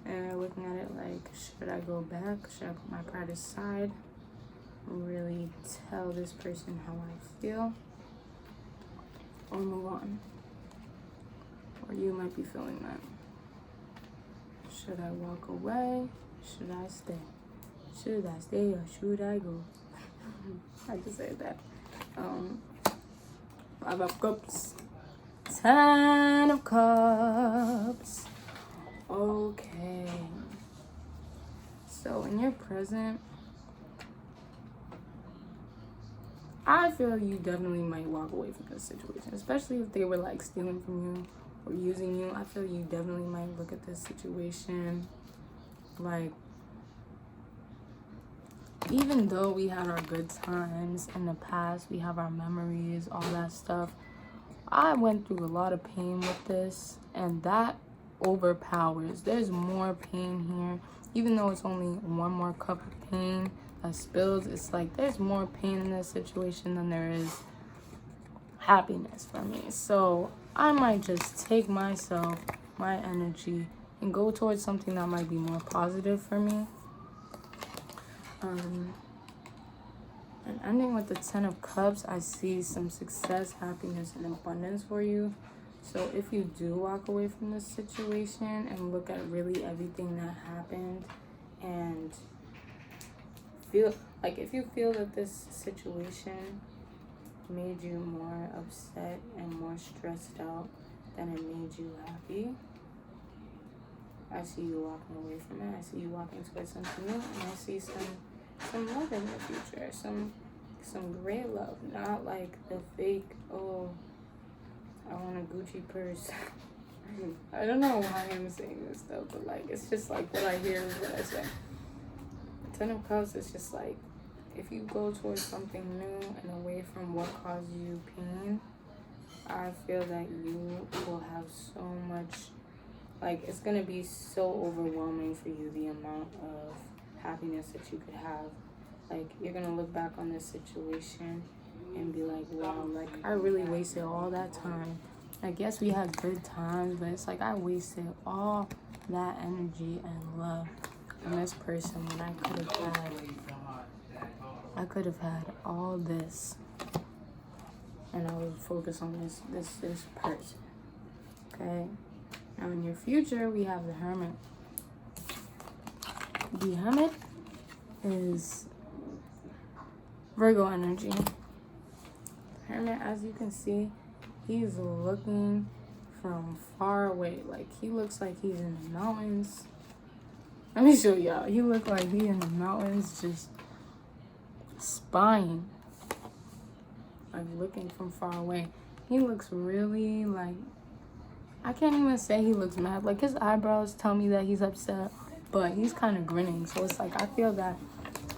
and you're looking at it like, should I go back? Should I put my pride aside? Really tell this person how I feel, or move on. Or you might be feeling that. Should I walk away? Should I stay? Should I stay or should I go? I just said that. Five of Cups. 10 of Cups. Okay. So in your present, I feel you definitely might walk away from this situation, especially if they were like stealing from you or using you. I feel you definitely might look at this situation like, even though we had our good times in the past, we have our memories, all that stuff, I went through a lot of pain with this, and that overpowers. There's more pain here. Even though it's only one more cup of pain that spills, it's like there's more pain in this situation than there is happiness for me. So I might just take myself, my energy, and go towards something that might be more positive for me. And ending with the 10 of Cups, I see some success, happiness, and abundance for you. So if you do walk away from this situation and look at really everything that happened, and feel like, if you feel that this situation made you more upset and more stressed out than it made you happy, I see you walking away from it. I see you walking towards something new, and I see some love in the future. Some great love, not like the fake. Oh, I want a Gucci purse. I don't know why I'm saying this stuff, but like it's just like what I hear is what I say. Ten of Cups is just like if you go towards something new and away from what caused you pain, I feel that you will have so much. Like, it's going to be so overwhelming for you, the amount of happiness that you could have. Like, you're going to look back on this situation and be like, wow, like, I really wasted all that time. I guess we had good times, but it's like I wasted all that energy and love on this person when I could have had all this. And I would focus on this person. Okay? Now in your future, we have the Hermit. The Hermit is Virgo energy. The Hermit, as you can see, he's looking from far away. Like, he looks like he's in the mountains. Let me show y'all. He look like he in the mountains just spying. Like, looking from far away. He looks really like... I can't even say he looks mad. Like, his eyebrows tell me that he's upset, but he's kind of grinning. So it's like, I feel that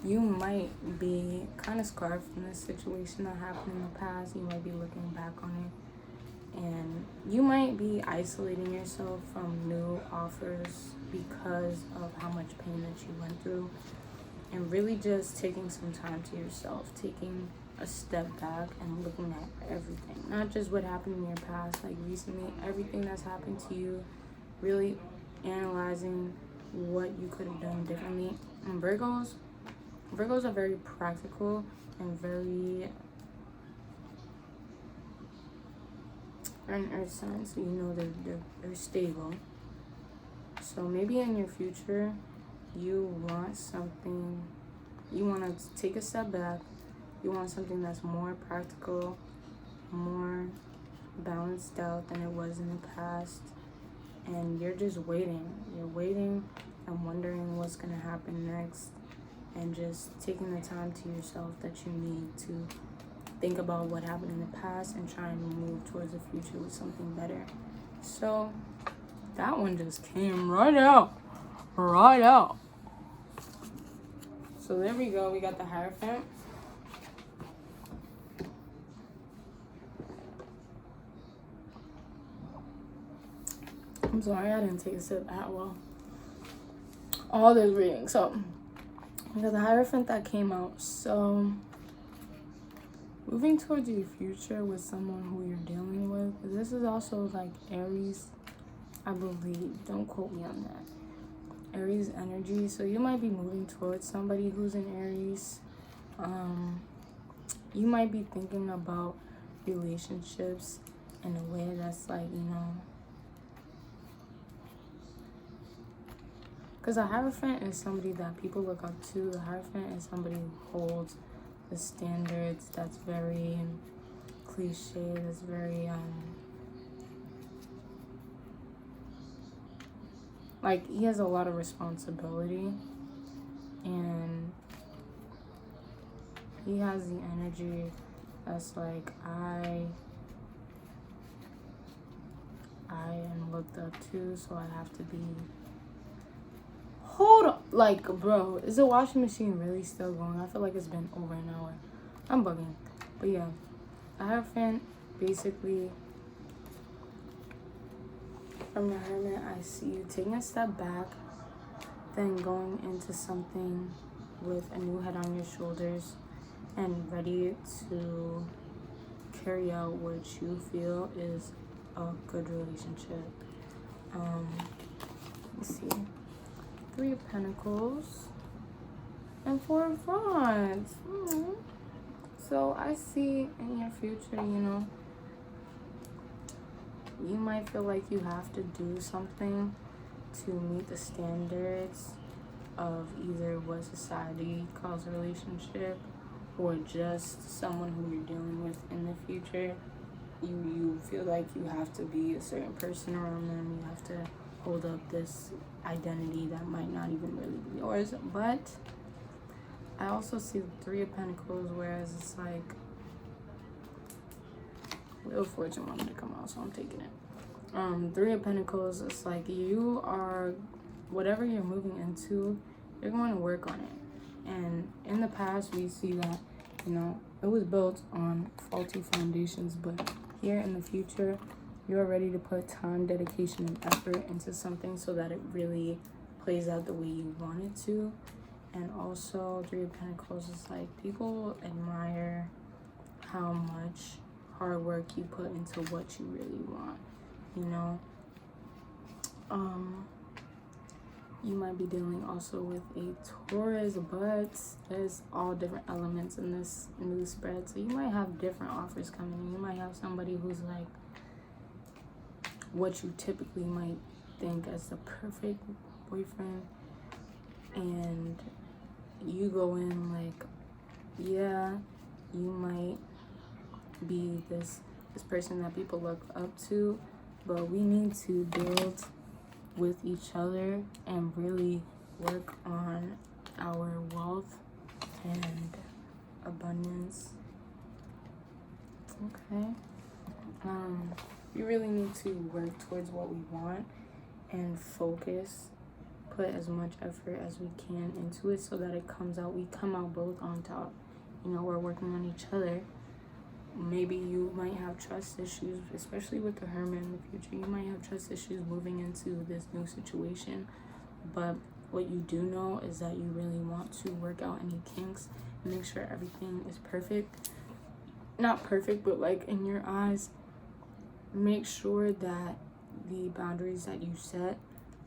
you might be kind of scarred from this situation that happened in the past. You might be looking back on it. And you might be isolating yourself from new offers because of how much pain that you went through. And really just taking some time to yourself. Taking a step back and looking at everything, not just what happened in your past, like recently, everything that's happened to you, really analyzing what you could have done differently. And Virgos are very practical and very an earth sign, so you know they're stable. So maybe in your future you want something, you want to take a step back. You want something that's more practical, more balanced out than it was in the past. And you're just waiting. You're waiting and wondering what's going to happen next. And just taking the time to yourself that you need to think about what happened in the past and trying to move towards the future with something better. So that one just came right out. Right out. So there we go. We got the Hierophant. I'm sorry, I didn't take a sip at well. All this reading. So, we got the Hierophant that came out. So, moving towards your future with someone who you're dealing with. This is also like Aries, I believe. Don't quote me on that. Aries energy. So, you might be moving towards somebody who's in Aries. You might be thinking about relationships in a way that's like, you know, because a Hierophant is somebody that people look up to. The Hierophant is somebody who holds the standards. That's very cliche. That's very, like, he has a lot of responsibility. And he has the energy that's like, I am looked up to, so I have to be... Hold up. Like, bro, is the washing machine really still going? I feel like it's been over an hour. I'm bugging. But yeah, a Hierophant, basically, from the Hermit, I see you taking a step back, then going into something with a new head on your shoulders and ready to carry out what you feel is a good relationship. Let's see. 3 of Pentacles and 4 of Wands. So I see in your future, you know, you might feel like you have to do something to meet the standards of either what society calls a relationship or just someone who you're dealing with in the future. You feel like you have to be a certain person around them. You have to hold up this identity that might not even really be yours. But I also see the Three of Pentacles, whereas it's like Wheel of Fortune wanted to come out, so I'm taking it. Three of Pentacles, it's like you are, whatever you're moving into, you're going to work on it. And in the past, we see that, you know, it was built on faulty foundations, but here in the future, you are ready to put time, dedication, and effort into something so that it really plays out the way you want it to. And also, Three of Pentacles is like people admire how much hard work you put into what you really want, you know. You might be dealing also with a Taurus, but there's all different elements in this new spread. So you might have different offers coming in. You might have somebody who's like what you typically might think as the perfect boyfriend, and you go in like, yeah, you might be this person that people look up to, but we need to build with each other and really work on our wealth and abundance. Okay. We really need to work towards what we want and focus, put as much effort as we can into it so that it comes out, we come out both on top. You know, we're working on each other. Maybe you might have trust issues, especially with the Hermit in the future. You might have trust issues moving into this new situation. But what you do know is that you really want to work out any kinks, make sure everything is perfect. Not perfect, but like in your eyes, make sure that the boundaries that you set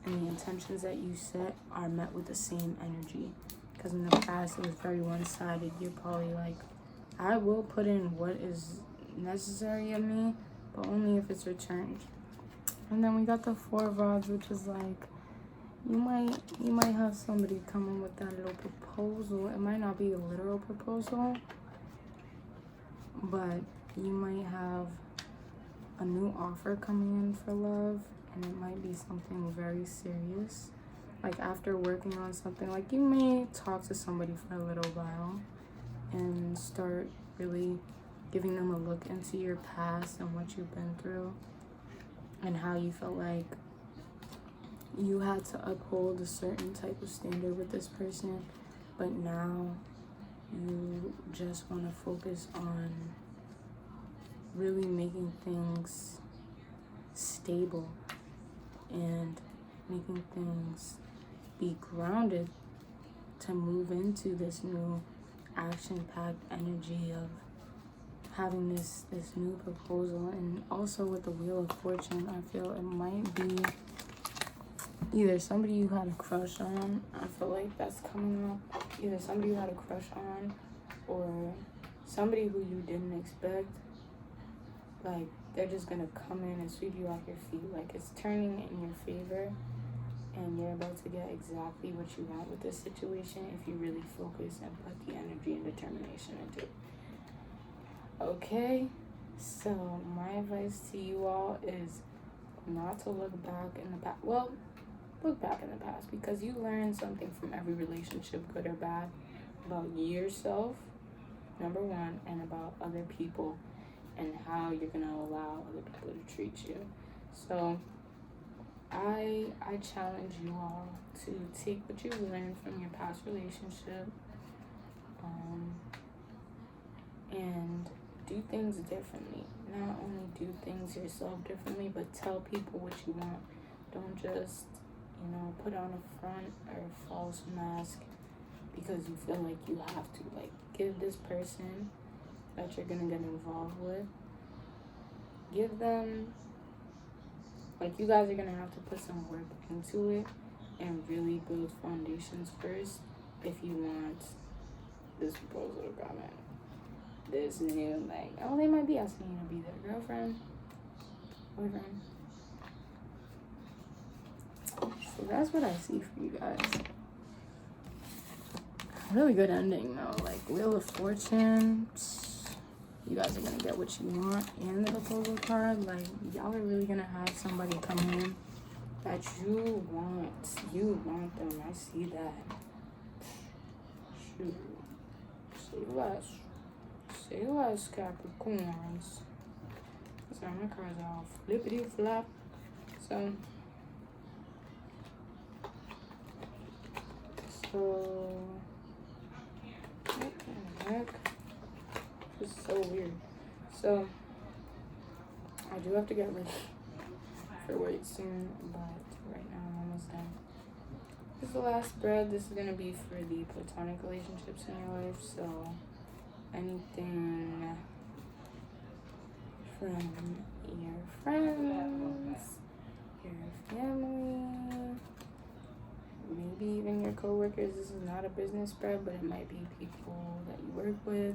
and the intentions that you set are met with the same energy. Because in the past, it was very one-sided. You're probably like, I will put in what is necessary of me, but only if it's returned. And then we got the Four of Rods, which is like, you might have somebody come in with that little proposal. It might not be a literal proposal, but you might have a new offer coming in for love, and it might be something very serious. Like after working on something, like you may talk to somebody for a little while and start really giving them a look into your past and what you've been through and how you felt like you had to uphold a certain type of standard with this person, but now you just want to focus on really making things stable and making things be grounded to move into this new action-packed energy of having this new proposal. And also with the Wheel of Fortune, I feel it might be either somebody you had a crush on. I feel like that's coming up. Either somebody you had a crush on or somebody who you didn't expect. Like they're just gonna come in and sweep you off your feet. Like it's turning in your favor and you're about to get exactly what you want with this situation if you really focus and put the energy and determination into it. Okay, so my advice to you all is not to look back in the past. Well, look back in the past because you learn something from every relationship, good or bad, about yourself, number one, and about other people and how you're gonna allow other people to treat you. So I challenge you all to take what you learned from your past relationship and do things differently. Not only do things yourself differently, but tell people what you want. Don't just, put on a front or a false mask because you feel like you have to. Like, give this person that you're gonna get involved with, give them, like, you guys are gonna have to put some work into it and really build foundations first if you want this proposal to come in. This new, like, they might be asking you to be their girlfriend, boyfriend. So that's what I see for you guys. Really good ending though. Like Wheel of Fortune. You guys are gonna get what you want and the proposal card. Like y'all are really gonna have somebody come in that you want. You want them. I see that. Shoot. Say less. Say less, Capricorns. Sorry, my cards are all flippity flop. So what the heck? This is so weird. So I do have to get ready for work soon, but right now I'm almost done. This is the last spread. This is gonna be for the platonic relationships in your life. So anything from your friends, your family, maybe even your coworkers. This is not a business spread, but it might be people that you work with,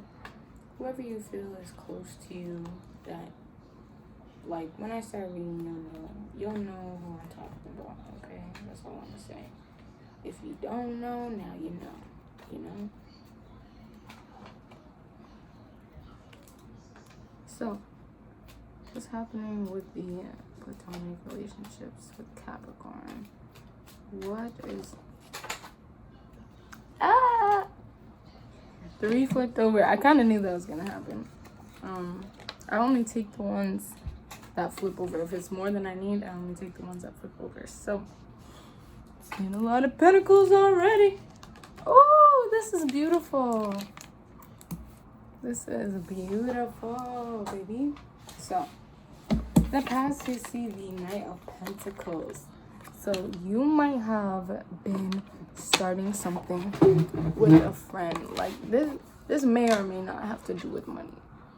whoever you feel is close to you. That, like, when I start reading, you'll know who I'm talking about. Okay, that's all I'm gonna say. If you don't know, now you know. You know. So, what's happening with the platonic relationships with Capricorn? What is... 3 flipped over. I kind of knew that was going to happen. I only take the ones that flip over. If it's more than I need, I only take the ones that flip over. So, seeing a lot of pentacles already. Oh, this is beautiful. This is beautiful, baby. So, in the past, you see the Knight of Pentacles. So, you might have been starting something with a friend. Like, this may or may not have to do with money.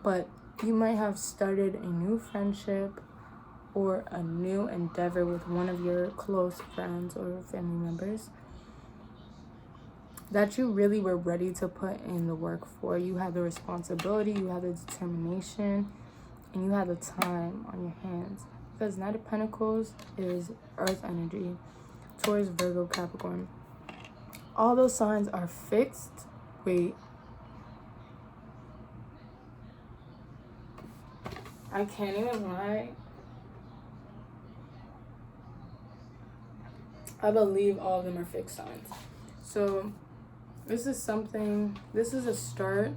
But you might have started a new friendship or a new endeavor with one of your close friends or family members that you really were ready to put in the work for. You had the responsibility, you had the determination, and you had the time on your hands. Because Knight of Pentacles is earth energy, Taurus, Virgo, Capricorn. All those signs are fixed. Wait. I can't even lie. I believe all of them are fixed signs. So this is a start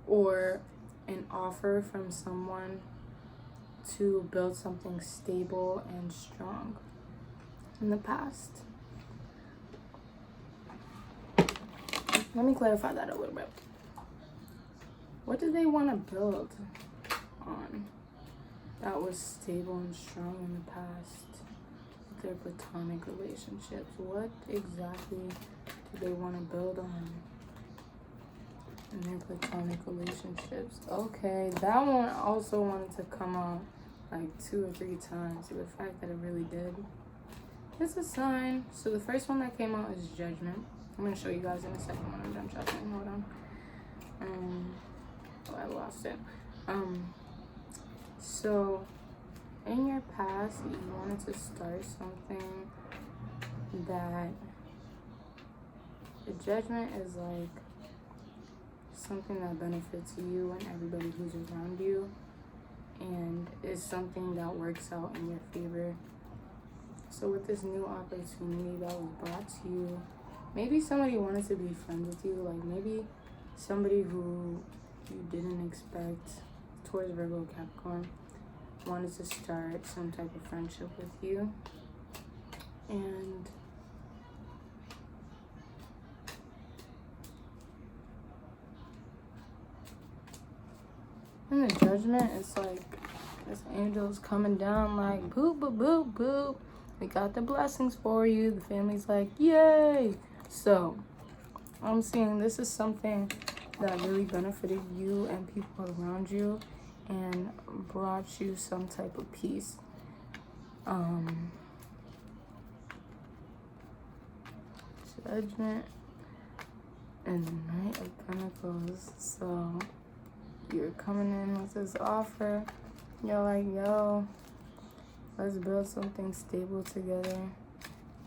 or an offer from someone to build something stable and strong in the past. Let me clarify that a little bit. What did they want to build on that was stable and strong in the past? Their platonic relationships. What exactly do they want to build on in their platonic relationships? Okay, that one also wanted to come out like 2 or 3 times. So the fact that it really did, it's a sign. So the first one that came out is Judgment. I'm going to show you guys in a second when I'm done shuffling. Hold on. Oh, I lost it. So in your past, you wanted to start something that the Judgment is like something that benefits you and everybody who's around you, and is something that works out in your favor. So with this new opportunity that was brought to you, maybe somebody wanted to be friends with you, like maybe somebody who you didn't expect, Taurus, Virgo, Capricorn, wanted to start some type of friendship with you. And in the Judgment, it's like this angel's coming down like boop, boop, boop, boop. We got the blessings for you. The family's like, yay. So I'm seeing this is something that really benefited you and people around you and brought you some type of peace. Judgment and the Knight of Pentacles. So you're coming in with this offer. You're like, yo, let's build something stable together.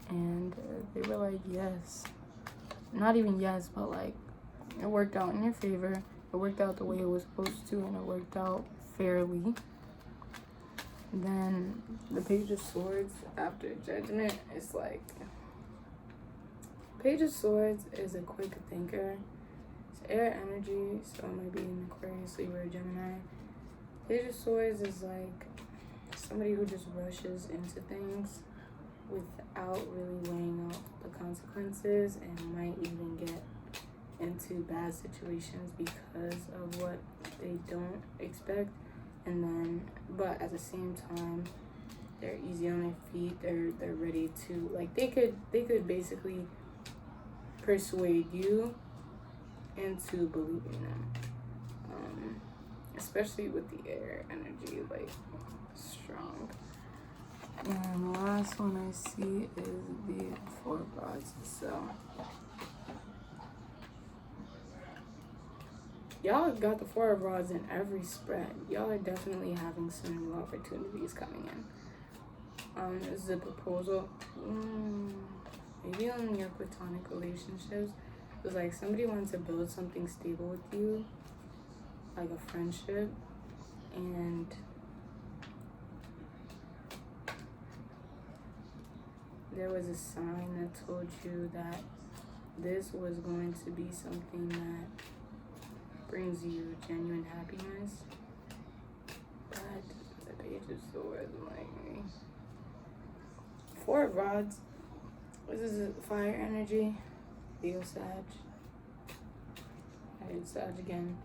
And they were like, yes. Not even yes, but like, it worked out in your favor. It worked out the way it was supposed to, and it worked out fairly. Then the Page of Swords after Judgment is like, Page of Swords is a quick thinker. It's air energy, so it might be an Aquarius, Libra, Gemini. Page of Swords is like somebody who just rushes into things without really weighing out the consequences, and might even get into bad situations because of what they don't expect. And then, but at the same time, they're easy on their feet. They're ready to, like, they could basically persuade you into believing them. Especially with the air energy, like, strong. And the last one I see is the Four of Rods. So y'all got the Four of Rods in every spread. Y'all are definitely having some new opportunities coming in. This is a proposal. Maybe on your platonic relationships. It's like somebody wants to build something stable with you, like a friendship, and there was a sign that told you that this was going to be something that brings you genuine happiness. But the Page of Swords, like, Four of Rods. This is a fire energy. Leo, Sag. Alright, Sag again.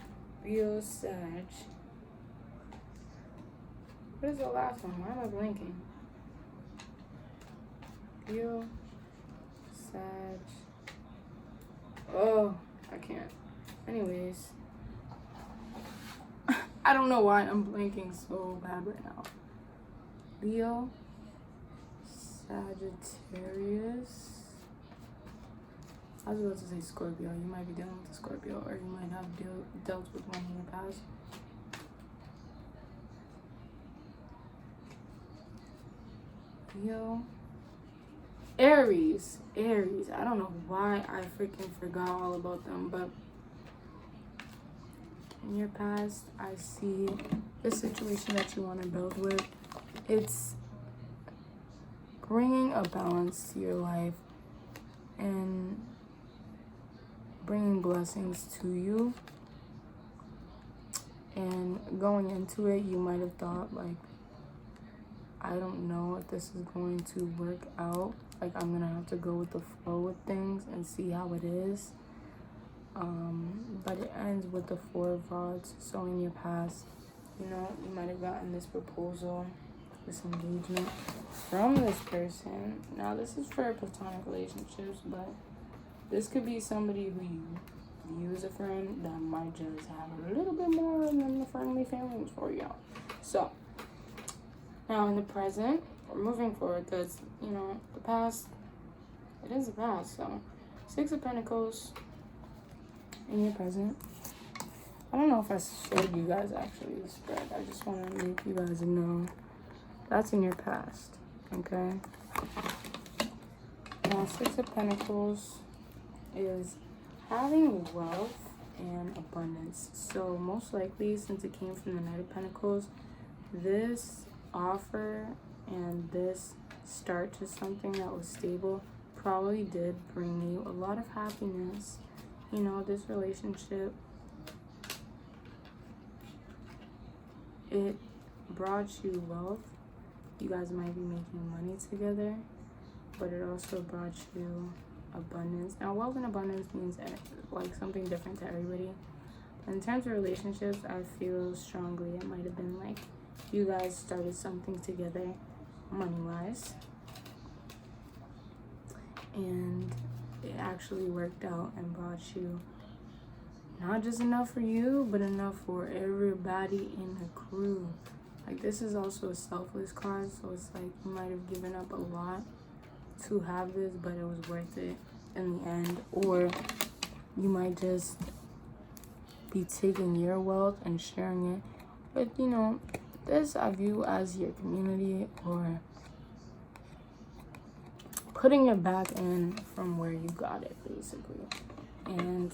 Leo, Sag. What is the last one? Why am I blinking? Leo, Sag. Oh, I can't. Anyways. I don't know why I'm blinking so bad right now. Leo, Sagittarius. I was about to say Scorpio. You might be dealing with a Scorpio, or you might have dealt with one in the past. Leo. Aries. I don't know why I freaking forgot all about them, but in your past, I see the situation that you want to build with. It's bringing a balance to your life and bringing blessings to you. And going into it, you might have thought, like, I don't know if this is going to work out. Like, I'm going to have to go with the flow with things and see how it is. But it ends with the Four of Rods. So in your past, you know, you might have gotten this proposal, this engagement from this person. Now, this is for platonic relationships, but this could be somebody who you view as a friend that might just have a little bit more than the friendly feelings for y'all. So, now in the present, or moving forward, because, you know, the past, it is the past. So, Six of Pentacles in your present. I don't know if I showed you guys actually the spread. I just want to make you guys know that's in your past, okay? Now, Six of Pentacles is having wealth and abundance. So most likely, since it came from the Knight of Pentacles, this offer and this start to something that was stable probably did bring you a lot of happiness. You know, this relationship, it brought you wealth. You guys might be making money together, but it also brought you abundance. Now, wealth and abundance means like something different to everybody. In terms of relationships, I feel strongly it might have been like you guys started something together money-wise, and it actually worked out and brought you not just enough for you, but enough for everybody in the crew. Like, this is also a selfless card, so it's like you might have given up a lot to have this, but it was worth it in the end. Or you might just be taking your wealth and sharing it with, you know, this I view as your community, or putting it back in from where you got it, basically. And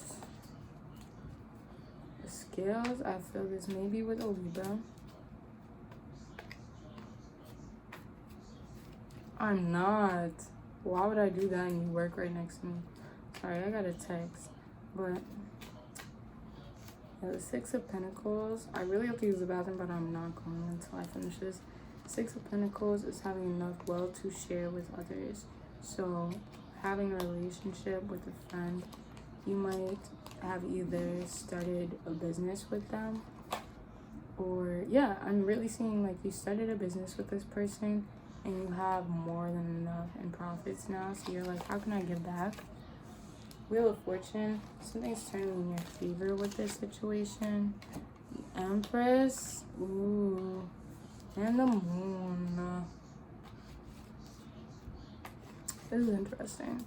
the scales, I feel this maybe with a Libra. I'm not. Why would I do that and you work right next to me? Sorry, I got a text. But yeah, the Six of Pentacles. I really have to use the bathroom, but I'm not going until I finish this. Six of Pentacles is having enough wealth to share with others. So having a relationship with a friend, you might have either started a business with them, or yeah, I'm really seeing like you started a business with this person and you have more than enough in profits now. So you're like, how can I give back? Wheel of Fortune. Something's turning in your favor with this situation. The Empress. Ooh. And the Moon. This is interesting.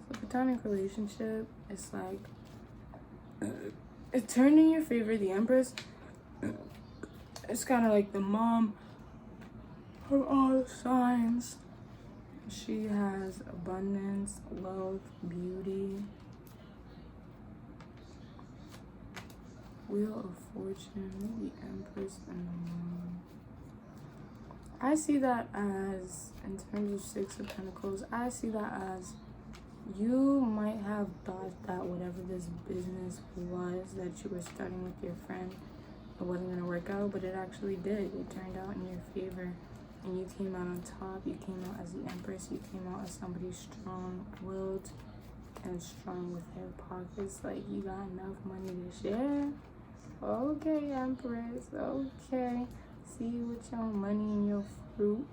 So platonic relationship is like, it turned in your favor. The Empress, it's kind of like the mom of all the signs. She has abundance, wealth, beauty. Wheel of Fortune, the Empress, and the Moon. I see that as, in terms of Six of Pentacles, I see that as you might have thought that whatever this business was that you were starting with your friend, it wasn't going to work out, but it actually did. It turned out in your favor, and you came out on top. You came out as the Empress. You came out as somebody strong-willed and strong with their pockets. Like, you got enough money to share. Okay, Empress. Okay. See you with your money and your fruit.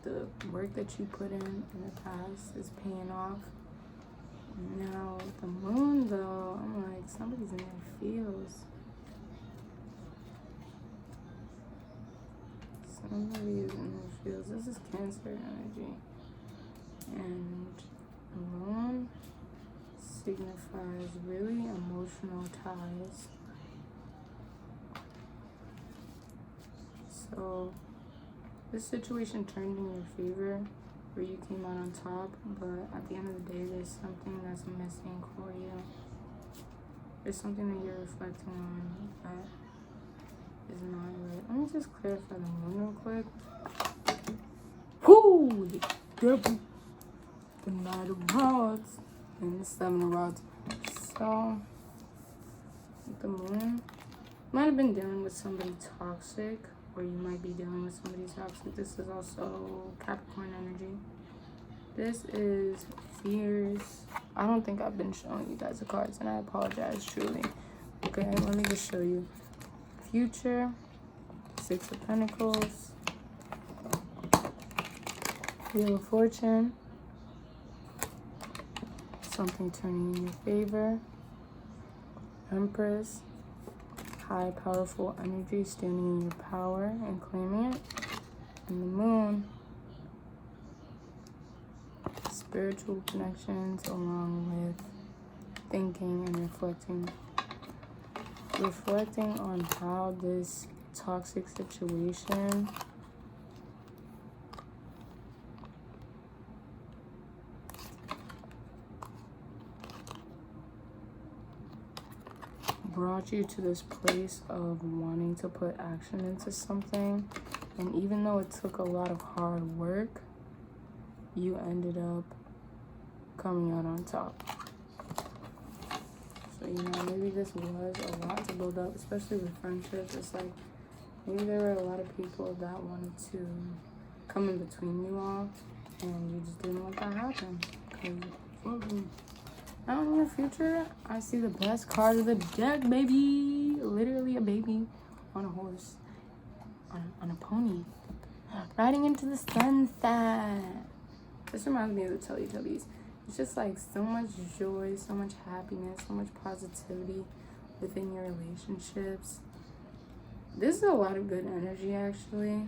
The work that you put in the past is paying off. Now, the Moon, though, I'm like, somebody's in their feels. Somebody is in their feels. This is Cancer energy. And the Moon signifies really emotional ties. So this situation turned in your favor where you came out on top, but at the end of the day, there's something that's missing for you. There's something that you're reflecting on that is not right. Let me just clarify the Moon real quick. Whoo! The Devil, the Knight of Rods, and the Seven of Rods. So, with the Moon, you might have been dealing with somebody toxic, or you might be dealing with somebody toxic. This is also Capricorn energy. This is fears. I don't think I've been showing you guys the cards, and I apologize truly. Okay, let me just show you. Future, Six of Pentacles, Wheel of Fortune, something turning in your favor, Empress, high powerful energy standing in your power and claiming it, and the Moon, spiritual connections along with thinking and reflecting on how this toxic situation brought you to this place of wanting to put action into something, and even though it took a lot of hard work, you ended up coming out on top. So, you know, maybe this was a lot to build up, especially with friendships. It's like maybe there were a lot of people that wanted to come in between you all, and you just didn't let that happen. Now in your future, I see the best card of the deck, baby. Literally a baby on a horse, on a pony, riding into the sunset. This reminds me of the Teletubbies. It's just like so much joy, so much happiness, so much positivity within your relationships. This is a lot of good energy, actually.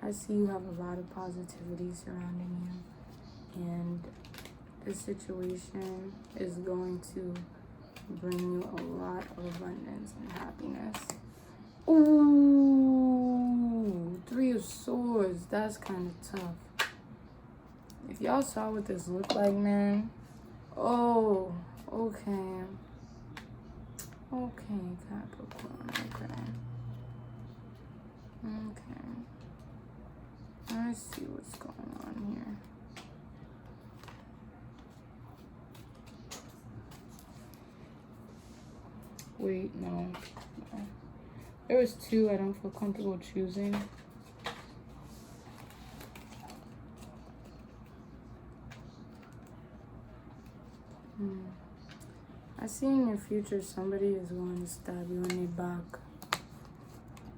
I see you have a lot of positivity surrounding you, and this situation is going to bring you a lot of abundance and happiness. Ooh, Three of Swords. That's kind of tough. If y'all saw what this looked like, man. Oh, okay. Okay, Capricorn. Okay. Okay. Let's see what's going on here. Wait, no. There was two I don't feel comfortable choosing. I see in your future somebody is going to stab you in your back.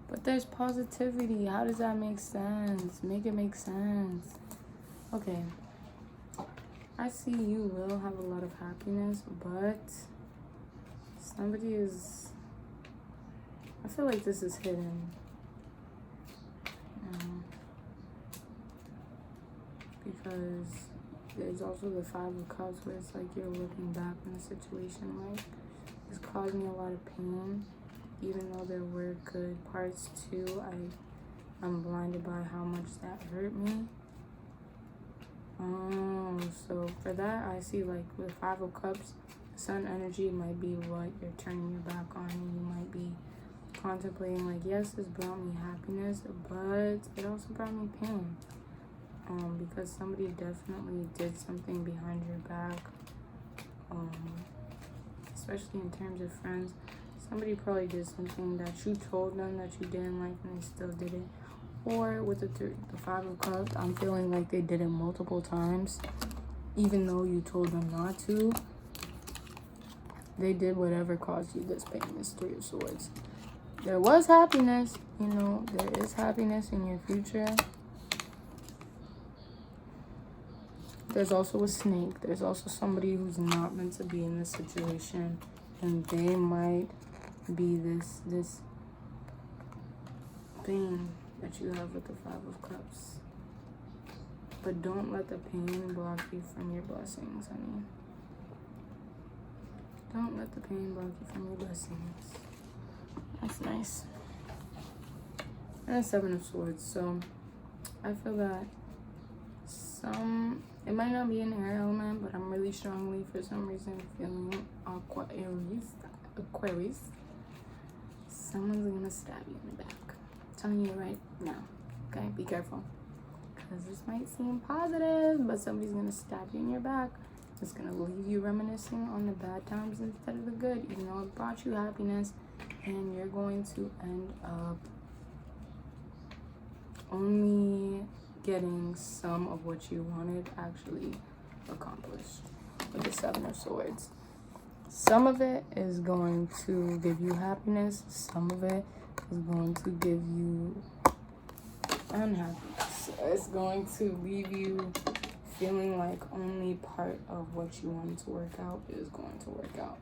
But there's positivity. How does that make sense? Make it make sense. Okay. I see you will have a lot of happiness, but somebody is... I feel like this is hidden. Because there's also the Five of Cups where it's like you're looking back in a situation like it's caused me a lot of pain. Even though there were good parts too, I'm blinded by how much that hurt me. Oh, so for that, I see like with Five of Cups, Sun energy might be what you're turning your back on. You might be contemplating like, yes, this brought me happiness, but it also brought me pain. Because somebody definitely did something behind your back. Especially in terms of friends. Somebody probably did something that you told them that you didn't like and they still did it. Or with the Five of Cups, I'm feeling like they did it multiple times. Even though you told them not to. They did whatever caused you this pain. This Three of Swords. There was happiness. You know, there is happiness in your future. There's also a snake. There's also somebody who's not meant to be in this situation. And they might be this pain that you have with the Five of Cups. But don't let the pain block you from your blessings, honey. Don't let the pain block you from your blessings. That's nice. And a Seven of Swords. So I feel that it might not be an air element, but I'm really strongly, for some reason, feeling Aquarius. Someone's gonna stab you in the back. I'm telling you right now. Okay, be careful. Because this might seem positive, but somebody's gonna stab you in your back. It's gonna leave you reminiscing on the bad times instead of the good, even though it brought you happiness. And you're going to end up only getting some of what you wanted actually accomplished with the Seven of Swords. Some of it is going to give you happiness. Some of it is going to give you unhappiness. It's going to leave you feeling like only part of what you wanted to work out is going to work out.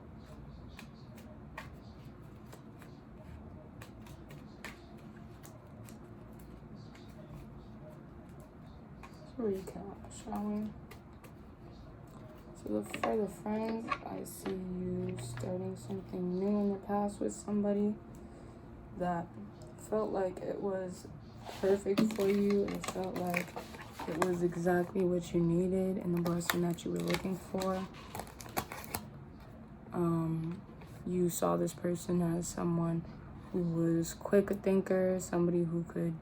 Recap, shall we? So for the friends, I see you starting something new in the past with somebody that felt like it was perfect for you. It felt like it was exactly what you needed and the blessing that you were looking for. You saw this person as someone who was quick a thinker, somebody who could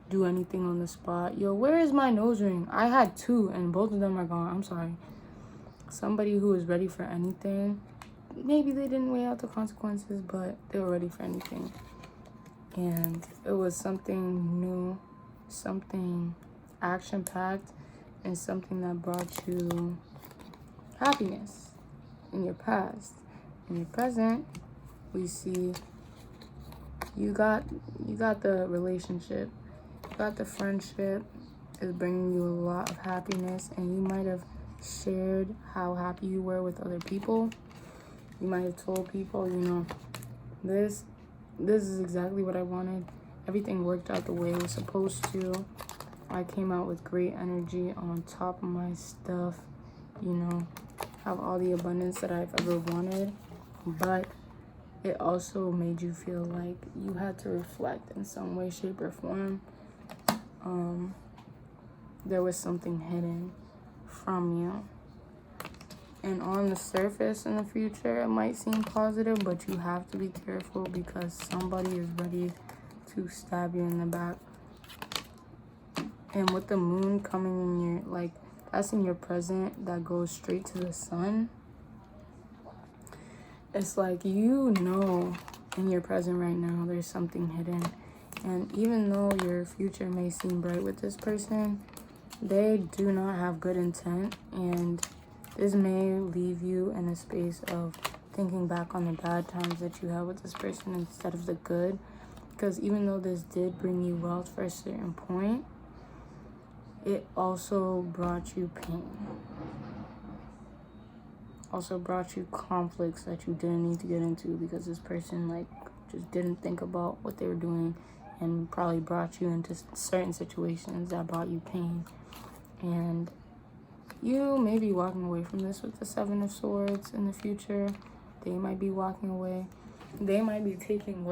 do anything on the spot. Yo, where is my nose ring? I had two and both of them are gone. I'm sorry. Somebody who was ready for anything. Maybe they didn't weigh out the consequences, but they were ready for anything. And it was something new, something action-packed, and something that brought you happiness in your past. In your present, we see you got the relationship. Got the friendship is bringing you a lot of happiness, and you might have shared how happy you were with other people. You might have told people, you know, this is exactly what I wanted. Everything worked out the way it was supposed to. I came out with great energy on top of my stuff, you know, have all the abundance that I've ever wanted. But it also made you feel like you had to reflect in some way, shape, or form. There was something hidden from you. And on the surface in the future, it might seem positive, but you have to be careful because somebody is ready to stab you in the back. And with the moon coming in your, like, that's in your present, that goes straight to the sun. It's like, you know, in your present right now, there's something hidden. And even though your future may seem bright with this person, they do not have good intent. And this may leave you in a space of thinking back on the bad times that you had with this person instead of the good. Because even though this did bring you wealth for a certain point, it also brought you pain. Also brought you conflicts that you didn't need to get into, because this person like just didn't think about what they were doing and probably brought you into certain situations that brought you pain. And you may be walking away from this with the 7 of Swords in the future. They might be walking away. They might be taking what